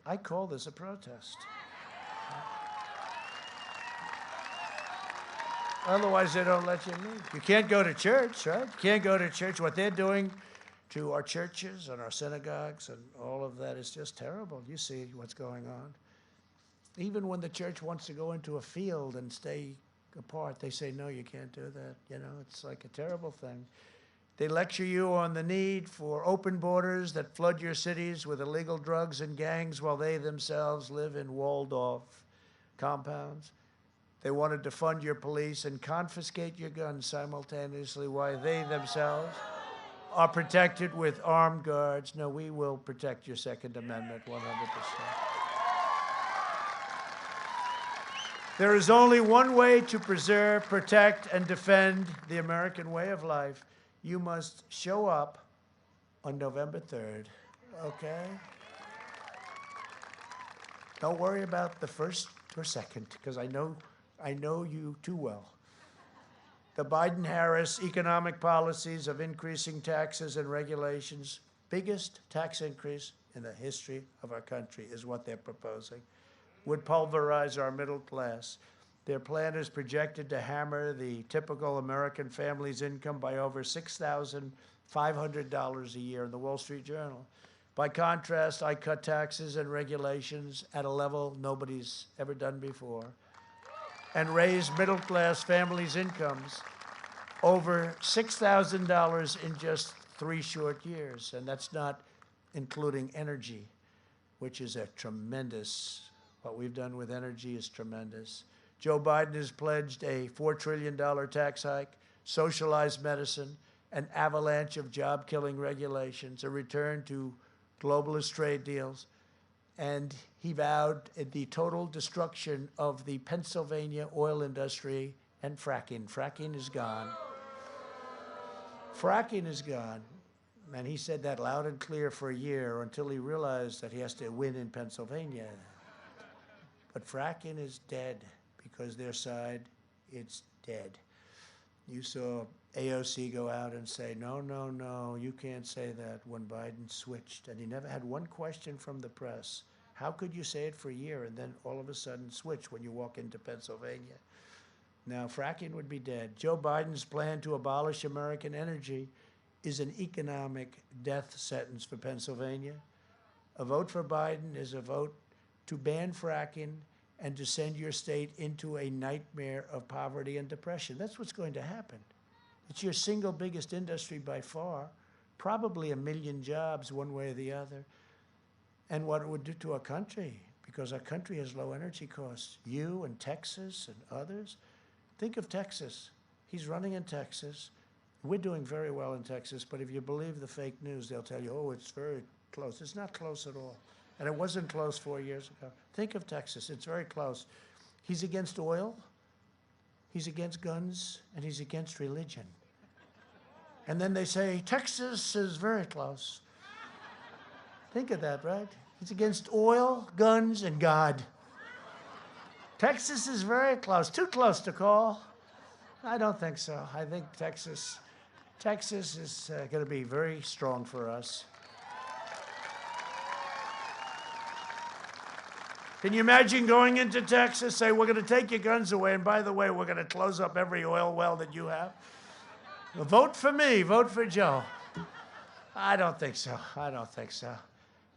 I call this a protest. Otherwise, they don't let you meet. You can't go to church, right? You can't go to church. What they're doing to our churches and our synagogues and all of that is just terrible. You see what's going on. Even when the church wants to go into a field and stay apart, they say, no, you can't do that. You know, it's like a terrible thing. They lecture you on the need for open borders that flood your cities with illegal drugs and gangs while they themselves live in walled-off compounds. They want to defund your police and confiscate your guns simultaneously while they themselves are protected with armed guards. No, we will protect your Second Amendment 100%. There is only one way to preserve, protect, and defend the American way of life. You must show up on November 3rd, okay? Don't worry about the first or second, because I know you too well. The Biden-Harris economic policies of increasing taxes and regulations, biggest tax increase in the history of our country is what they're proposing. Would pulverize our middle class. Their plan is projected to hammer the typical American family's income by over $6,500 a year in the Wall Street Journal. By contrast, I cut taxes and regulations at a level nobody's ever done before and raise middle-class families' incomes over $6,000 in just 3 short years. And that's not including energy, which is a tremendous, what we've done with energy is tremendous. Joe Biden has pledged a $4 trillion tax hike, socialized medicine, an avalanche of job-killing regulations, a return to globalist trade deals, and he vowed the total destruction of the Pennsylvania oil industry and fracking. Fracking is gone. Fracking is gone. And he said that loud and clear for a year until he realized that he has to win in Pennsylvania. But fracking is dead because their side, it's dead. You saw AOC go out and say, no, no, no, you can't say that when Biden switched. And he never had one question from the press. How could you say it for a year and then all of a sudden switch when you walk into Pennsylvania? Now, fracking would be dead. Joe Biden's plan to abolish American energy is an economic death sentence for Pennsylvania. A vote for Biden is a vote to ban fracking and to send your state into a nightmare of poverty and depression. That's what's going to happen. It's your single biggest industry by far, probably 1 million jobs one way or the other. And what it would do to our country, because our country has low energy costs. You and Texas and others. Think of Texas. He's running in Texas. We're doing very well in Texas, but if you believe the fake news, they'll tell you, oh, it's very close. It's not close at all. And it wasn't close 4 years ago. Think of Texas. It's very close. He's against oil, he's against guns, and he's against religion. And then they say, Texas is very close. Think of that, right? He's against oil, guns, and God. Texas is very close. Too close to call. I don't think so. I think Texas is going to be very strong for us. Can you imagine going into Texas, say, we're going to take your guns away, and by the way, we're going to close up every oil well that you have? Well, vote for me. Vote for Joe. I don't think so. I don't think so.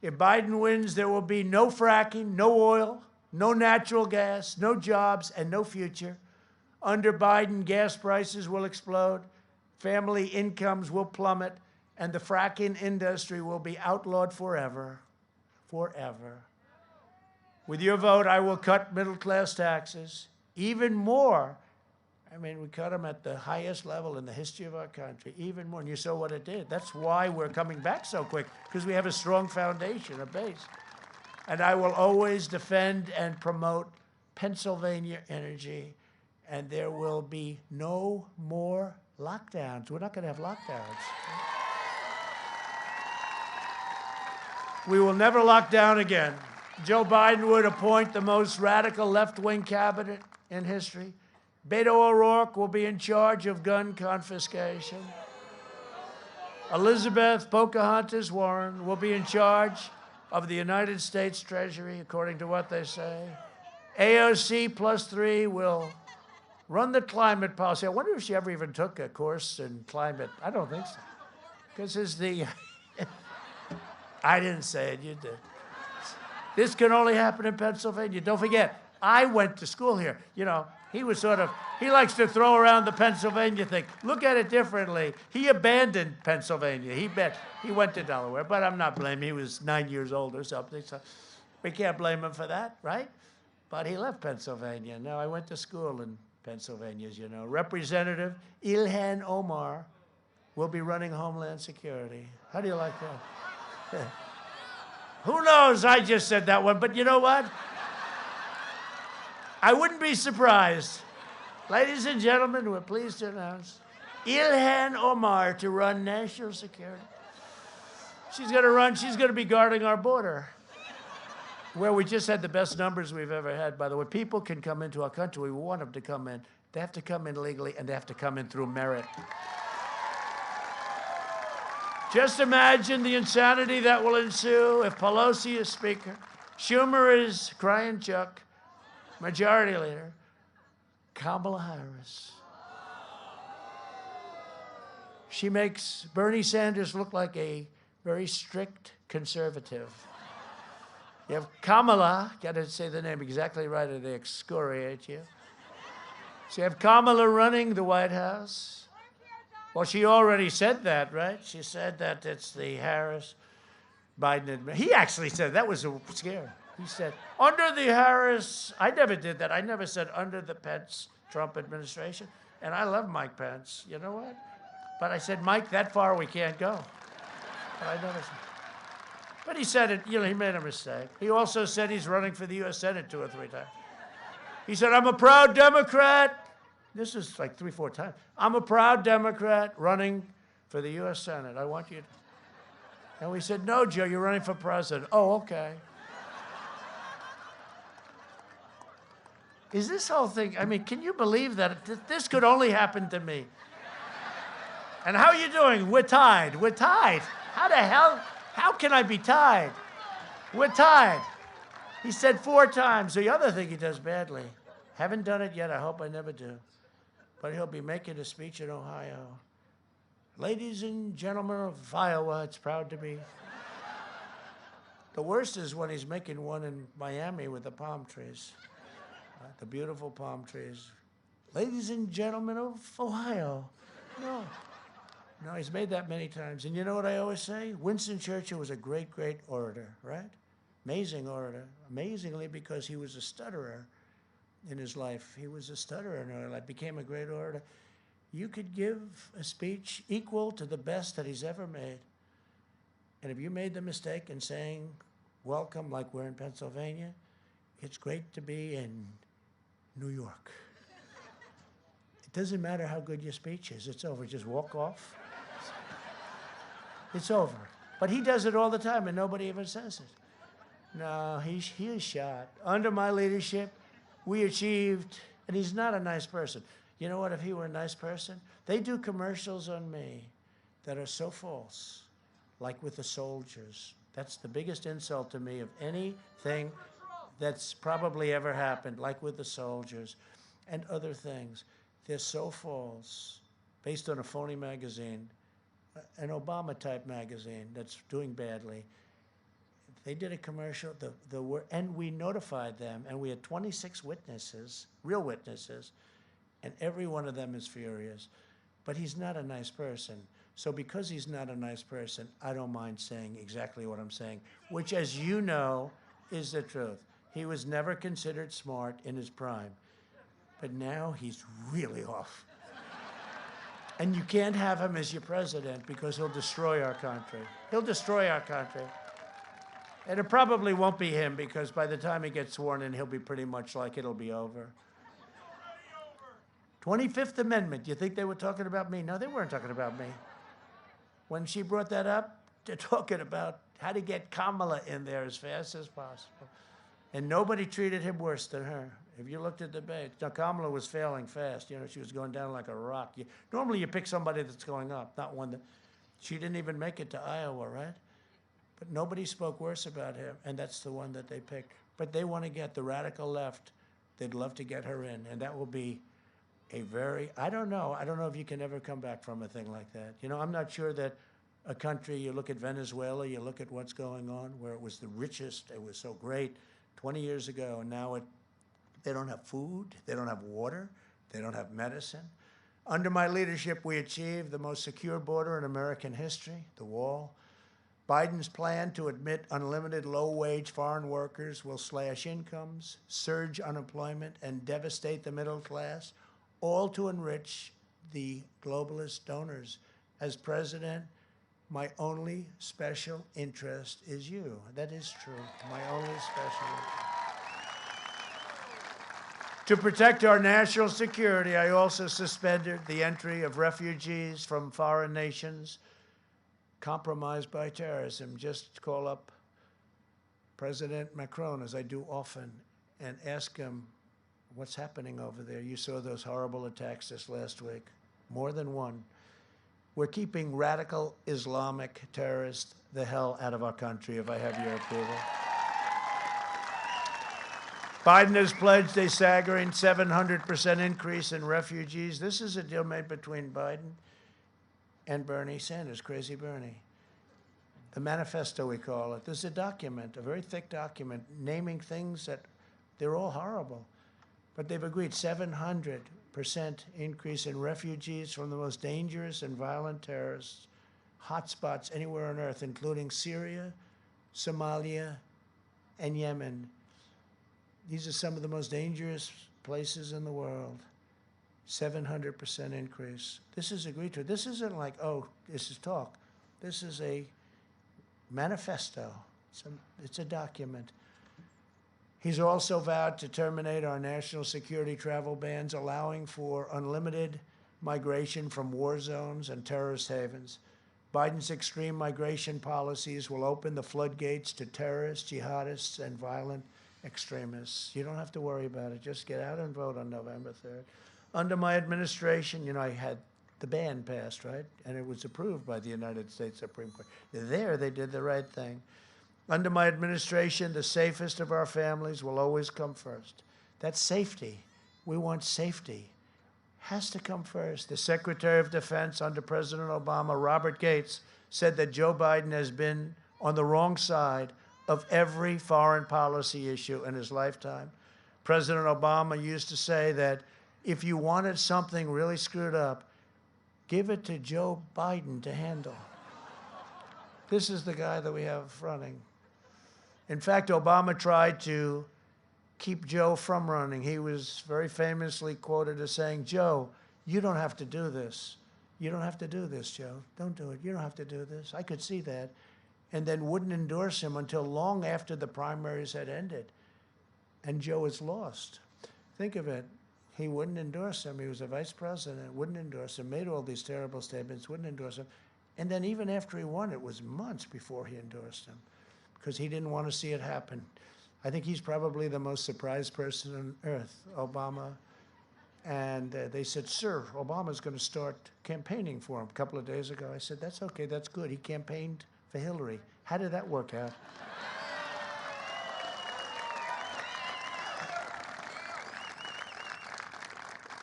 If Biden wins, there will be no fracking, no oil, no natural gas, no jobs, and no future. Under Biden, gas prices will explode, family incomes will plummet, and the fracking industry will be outlawed forever. Forever. With your vote, I will cut middle-class taxes even more. I mean, we cut them at the highest level in the history of our country, even more. And you saw what it did. That's why we're coming back so quick, because we have a strong foundation, a base. And I will always defend and promote Pennsylvania energy, and there will be no more lockdowns. We're not going to have lockdowns. We will never lock down again. Joe Biden would appoint the most radical left-wing cabinet in history. Beto O'Rourke will be in charge of gun confiscation. Elizabeth Pocahontas Warren will be in charge of the United States Treasury, according to what they say. AOC +3 will run the climate policy. I wonder if she ever even took a course in climate. I don't think so. Because it's the... I didn't say it, you did. This can only happen in Pennsylvania. Don't forget, I went to school here. You know, he was sort of, he likes to throw around the Pennsylvania thing. Look at it differently. He abandoned Pennsylvania. He went to Delaware, but I'm not blaming him. He was 9 years old or something, so we can't blame him for that, right? But he left Pennsylvania. Now, I went to school in Pennsylvania, as you know. Representative Ilhan Omar will be running Homeland Security. How do you like that? Who knows? I just said that one, but you know what? I wouldn't be surprised. Ladies and gentlemen, we're pleased to announce Ilhan Omar to run national security. She's going to be guarding our border, where we just had the best numbers we've ever had, by the way. People can come into our country. We want them to come in. They have to come in legally, and they have to come in through merit. Just imagine the insanity that will ensue if Pelosi is Speaker, Schumer is crying Chuck, Majority Leader, Kamala Harris. She makes Bernie Sanders look like a very strict conservative. You have Kamala, got to say the name exactly right or they excoriate you. So you have Kamala running the White House. Well, she already said that, right? She said that it's the Harris-Biden administration. He actually said, that was scary. He said, under the Harris, I never did that. I never said under the Pence-Trump administration. And I love Mike Pence. You know what? But I said, Mike, that far we can't go. But I never said. But he said it, he made a mistake. He also said he's running for the U.S. Senate 2 or 3 times. He said, I'm a proud Democrat. This is like 3 or 4 times. I'm a proud Democrat running for the U.S. Senate. I want you to. And we said, no, Joe, you're running for president. Oh, okay. Is this whole thing, I mean, can you believe that this could only happen to me? And how are you doing? We're tied. We're tied. How the hell? How can I be tied? We're tied. He said 4 times. The other thing he does badly. Haven't done it yet. I hope I never do. But he'll be making a speech in Ohio. Ladies and gentlemen of Iowa, it's proud to be. The worst is when he's making one in Miami with the palm trees. The beautiful palm trees. Ladies and gentlemen of Ohio. No. No, he's made that many times. And you know what I always say? Winston Churchill was a great, great orator, right? Amazing orator. Amazingly, because he was a stutterer in his life. He was a stutterer in his life, became a great orator. You could give a speech equal to the best that he's ever made. And if you made the mistake in saying, welcome, like we're in Pennsylvania, it's great to be in New York. It doesn't matter how good your speech is. It's over. Just walk off. It's over. But he does it all the time, and nobody ever says it. No, he is shot. Under my leadership, we achieved, and he's not a nice person. You know what, if he were a nice person? They do commercials on me that are so false, like with the soldiers. That's the biggest insult to me of anything that's probably ever happened, like with the soldiers and other things. They're so false, based on a phony magazine, an Obama-type magazine that's doing badly. They did a commercial, and we notified them, and we had 26 witnesses, real witnesses, and every one of them is furious. But he's not a nice person. So because he's not a nice person, I don't mind saying exactly what I'm saying, which, as you know, is the truth. He was never considered smart in his prime. But now he's really off. And you can't have him as your president because he'll destroy our country. He'll destroy our country. And it probably won't be him because by the time he gets sworn in, he'll be pretty much like it'll be over. 25th Amendment, you think they were talking about me? No, they weren't talking about me. When she brought that up, they're talking about how to get Kamala in there as fast as possible. And nobody treated him worse than her. If you looked at the debate, now Kamala was failing fast. You know, she was going down like a rock. Normally you pick somebody that's going up, not one that, she didn't even make it to Iowa, right? But nobody spoke worse about him, and that's the one that they picked. But they want to get the radical left. They'd love to get her in, and that will be a very, I don't know if you can ever come back from a thing like that. You know, I'm not sure that a country, you look at Venezuela, you look at what's going on, where it was the richest, it was so great 20 years ago, and now they don't have food, they don't have water, they don't have medicine. Under my leadership, we achieved the most secure border in American history, the wall. Biden's plan to admit unlimited low-wage foreign workers will slash incomes, surge unemployment, and devastate the middle class, all to enrich the globalist donors. As president, my only special interest is you. That is true, my only special interest. To protect our national security, I also suspended the entry of refugees from foreign nations compromised by terrorism. Just call up President Macron, as I do often, and ask him what's happening over there. You saw those horrible attacks this last week, more than one. We're keeping radical Islamic terrorists the hell out of our country, if I have your approval. Biden has pledged a staggering 700% increase in refugees. This is a deal made between Biden and Bernie Sanders, Crazy Bernie. The manifesto, we call it. This is a document, a very thick document, naming things that they're all horrible. But they've agreed 700% increase in refugees from the most dangerous and violent terrorist hotspots anywhere on earth, including Syria, Somalia, and Yemen. These are some of the most dangerous places in the world. 700% increase. This is agreed to. This isn't like, oh, this is talk. This is a manifesto. It's a document. He's also vowed to terminate our national security travel bans, allowing for unlimited migration from war zones and terrorist havens. Biden's extreme migration policies will open the floodgates to terrorists, jihadists, and violent extremists. You don't have to worry about it. Just get out and vote on November 3rd. Under my administration, you know, I had the ban passed, right? And it was approved by the United States Supreme Court. There, they did the right thing. Under my administration, the safest of our families will always come first. That's safety. We want safety. Has to come first. The Secretary of Defense under President Obama, Robert Gates, said that Joe Biden has been on the wrong side of every foreign policy issue in his lifetime. President Obama used to say that if you wanted something really screwed up, give it to Joe Biden to handle. This is the guy that we have running. In fact, Obama tried to keep Joe from running. He was very famously quoted as saying, Joe, you don't have to do this. You don't have to do this, Joe. Don't do it. You don't have to do this. I could see that. And then wouldn't endorse him until long after the primaries had ended. And Joe is lost. Think of it. He wouldn't endorse him. He was a vice president, wouldn't endorse him, made all these terrible statements, wouldn't endorse him. And then even after he won, it was months before he endorsed him because he didn't want to see it happen. I think he's probably the most surprised person on earth, Obama. And they said, sir, Obama's going to start campaigning for him a couple of days ago. I said, that's okay, that's good. He campaigned for Hillary. How did that work out?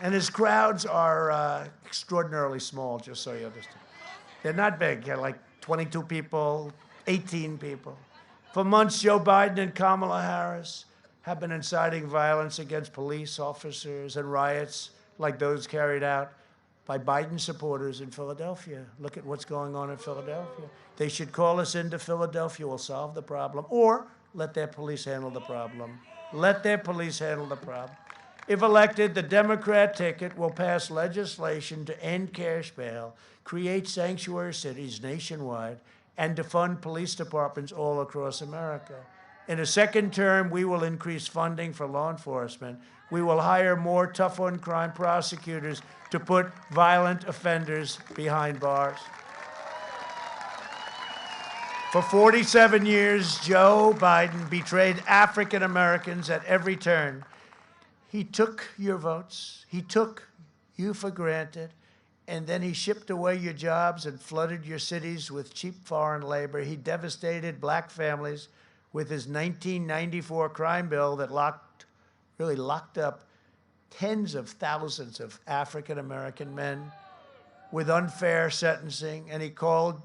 And his crowds are extraordinarily small, just so you understand. They're not big. They're like 22 people, 18 people. For months, Joe Biden and Kamala Harris have been inciting violence against police officers and riots like those carried out by Biden supporters in Philadelphia. Look at what's going on in Philadelphia. They should call us into Philadelphia. We'll solve the problem. Or let their police handle the problem. Let their police handle the problem. If elected, the Democrat ticket will pass legislation to end cash bail, create sanctuary cities nationwide, and defund police departments all across America. In a second term, we will increase funding for law enforcement. We will hire more tough-on-crime prosecutors to put violent offenders behind bars. For 47 years, Joe Biden betrayed African Americans at every turn. He took your votes, he took you for granted, and then he shipped away your jobs and flooded your cities with cheap foreign labor. He devastated black families with his 1994 crime bill that really locked up tens of thousands of African-American men with unfair sentencing, and he called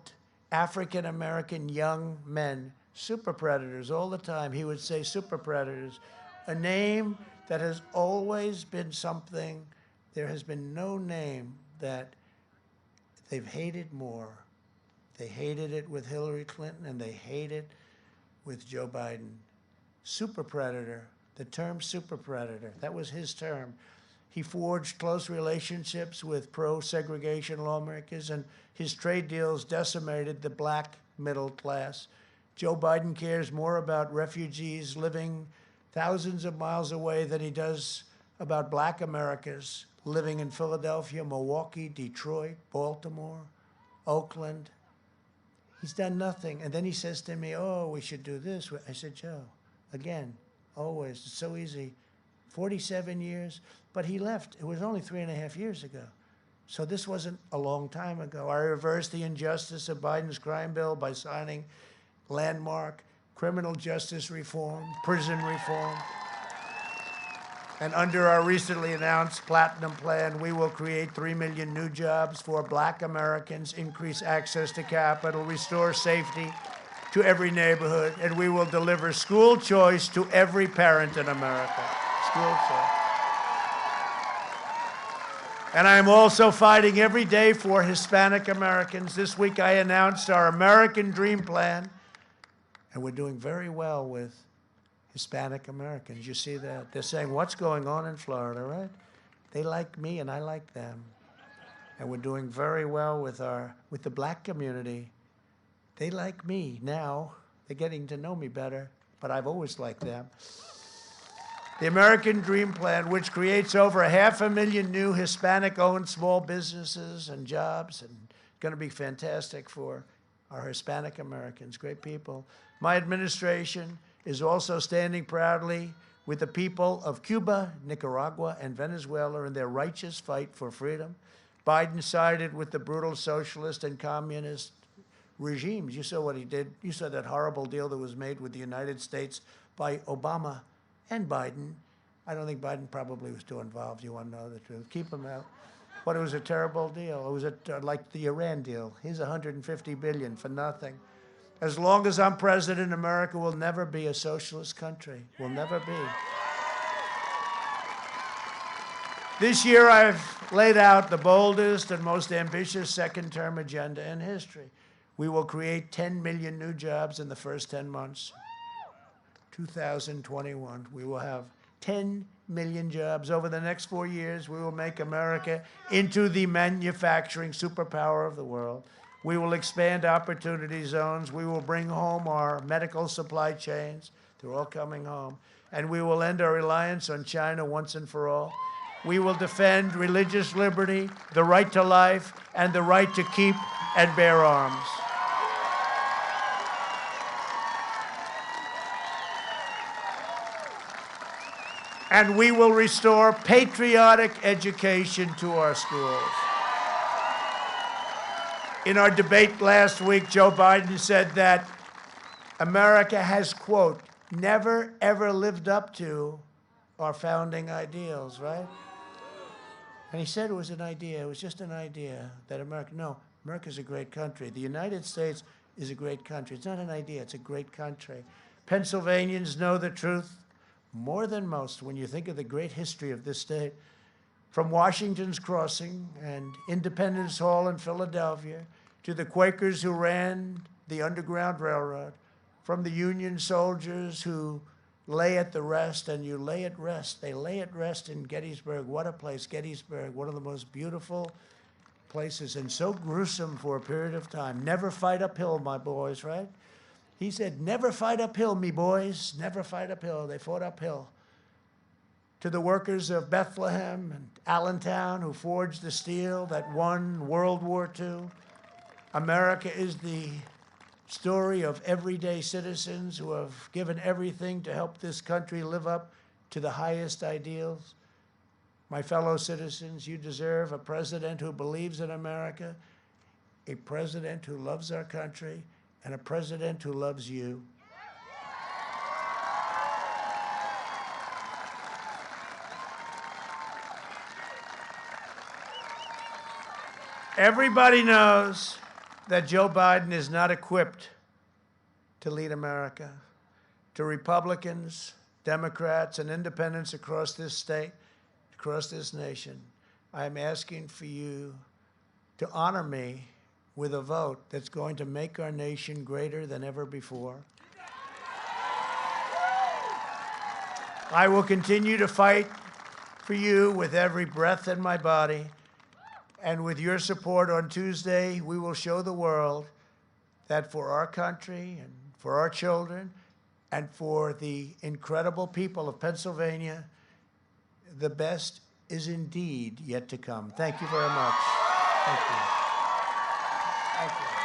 African-American young men super predators all the time. He would say super predators, a name that has always been something. There has been no name that they've hated more. They hated it with Hillary Clinton, and they hate it with Joe Biden. Super predator, the term super predator, that was his term. He forged close relationships with pro-segregation lawmakers, and his trade deals decimated the black middle class. Joe Biden cares more about refugees living thousands of miles away than he does about black Americans living in Philadelphia, Milwaukee, Detroit, Baltimore, Oakland. He's done nothing. And then he says to me, oh, we should do this. I said, Joe, again, always, it's so easy. 47 years, but he left. It was only 3.5 years ago. So this wasn't a long time ago. I reversed the injustice of Biden's crime bill by signing landmark criminal justice reform, prison reform. And under our recently announced Platinum Plan, we will create 3 million new jobs for Black Americans, increase access to capital, restore safety to every neighborhood, and we will deliver school choice to every parent in America. School choice. And I'm also fighting every day for Hispanic Americans. This week I announced our American Dream Plan, and we're doing very well with Hispanic Americans. You see that? They're saying, what's going on in Florida, right? They like me and I like them. And we're doing very well with the Black community. They like me now. They're getting to know me better, but I've always liked them. The American Dream Plan, which creates over 500,000 new Hispanic-owned small businesses and jobs, and going to be fantastic for our Hispanic Americans, great people. My administration is also standing proudly with the people of Cuba, Nicaragua, and Venezuela in their righteous fight for freedom. Biden sided with the brutal socialist and communist regimes. You saw what he did. You saw that horrible deal that was made with the United States by Obama and Biden. I don't think Biden probably was too involved. You want to know the truth. Keep him out. But it was a terrible deal. It was like the Iran deal. Here's $150 billion for nothing. As long as I'm president, America will never be a socialist country. Will never be. This year, I've laid out the boldest and most ambitious second-term agenda in history. We will create 10 million new jobs in the first 10 months. 2021, we will have 10 million jobs. Over the next 4 years, we will make America into the manufacturing superpower of the world. We will expand opportunity zones. We will bring home our medical supply chains. They're all coming home. And we will end our reliance on China once and for all. We will defend religious liberty, the right to life, and the right to keep and bear arms. And we will restore patriotic education to our schools. In our debate last week, Joe Biden said that America has, quote, never, ever lived up to our founding ideals, right? And he said it was an idea. It was just an idea that America's a great country. The United States is a great country. It's not an idea. It's a great country. Pennsylvanians know the truth more than most when you think of the great history of this state. From Washington's Crossing and Independence Hall in Philadelphia to the Quakers who ran the Underground Railroad, from the Union soldiers who lay at the rest, and you lay at rest. They lay at rest in Gettysburg. What a place, Gettysburg, one of the most beautiful places, and so gruesome for a period of time. Never fight uphill, my boys, right? He said, never fight uphill, me boys, never fight uphill. They fought uphill. To the workers of Bethlehem and Allentown who forged the steel that won World War II, America is the story of everyday citizens who have given everything to help this country live up to the highest ideals. My fellow citizens, you deserve a president who believes in America, a president who loves our country, and a president who loves you. Everybody knows that Joe Biden is not equipped to lead America. To Republicans, Democrats, and independents across this state, across this nation, I am asking for you to honor me with a vote that's going to make our nation greater than ever before. I will continue to fight for you with every breath in my body. And with your support on Tuesday, we will show the world that for our country and for our children and for the incredible people of Pennsylvania, the best is indeed yet to come. Thank you very much. Thank you. Thank you.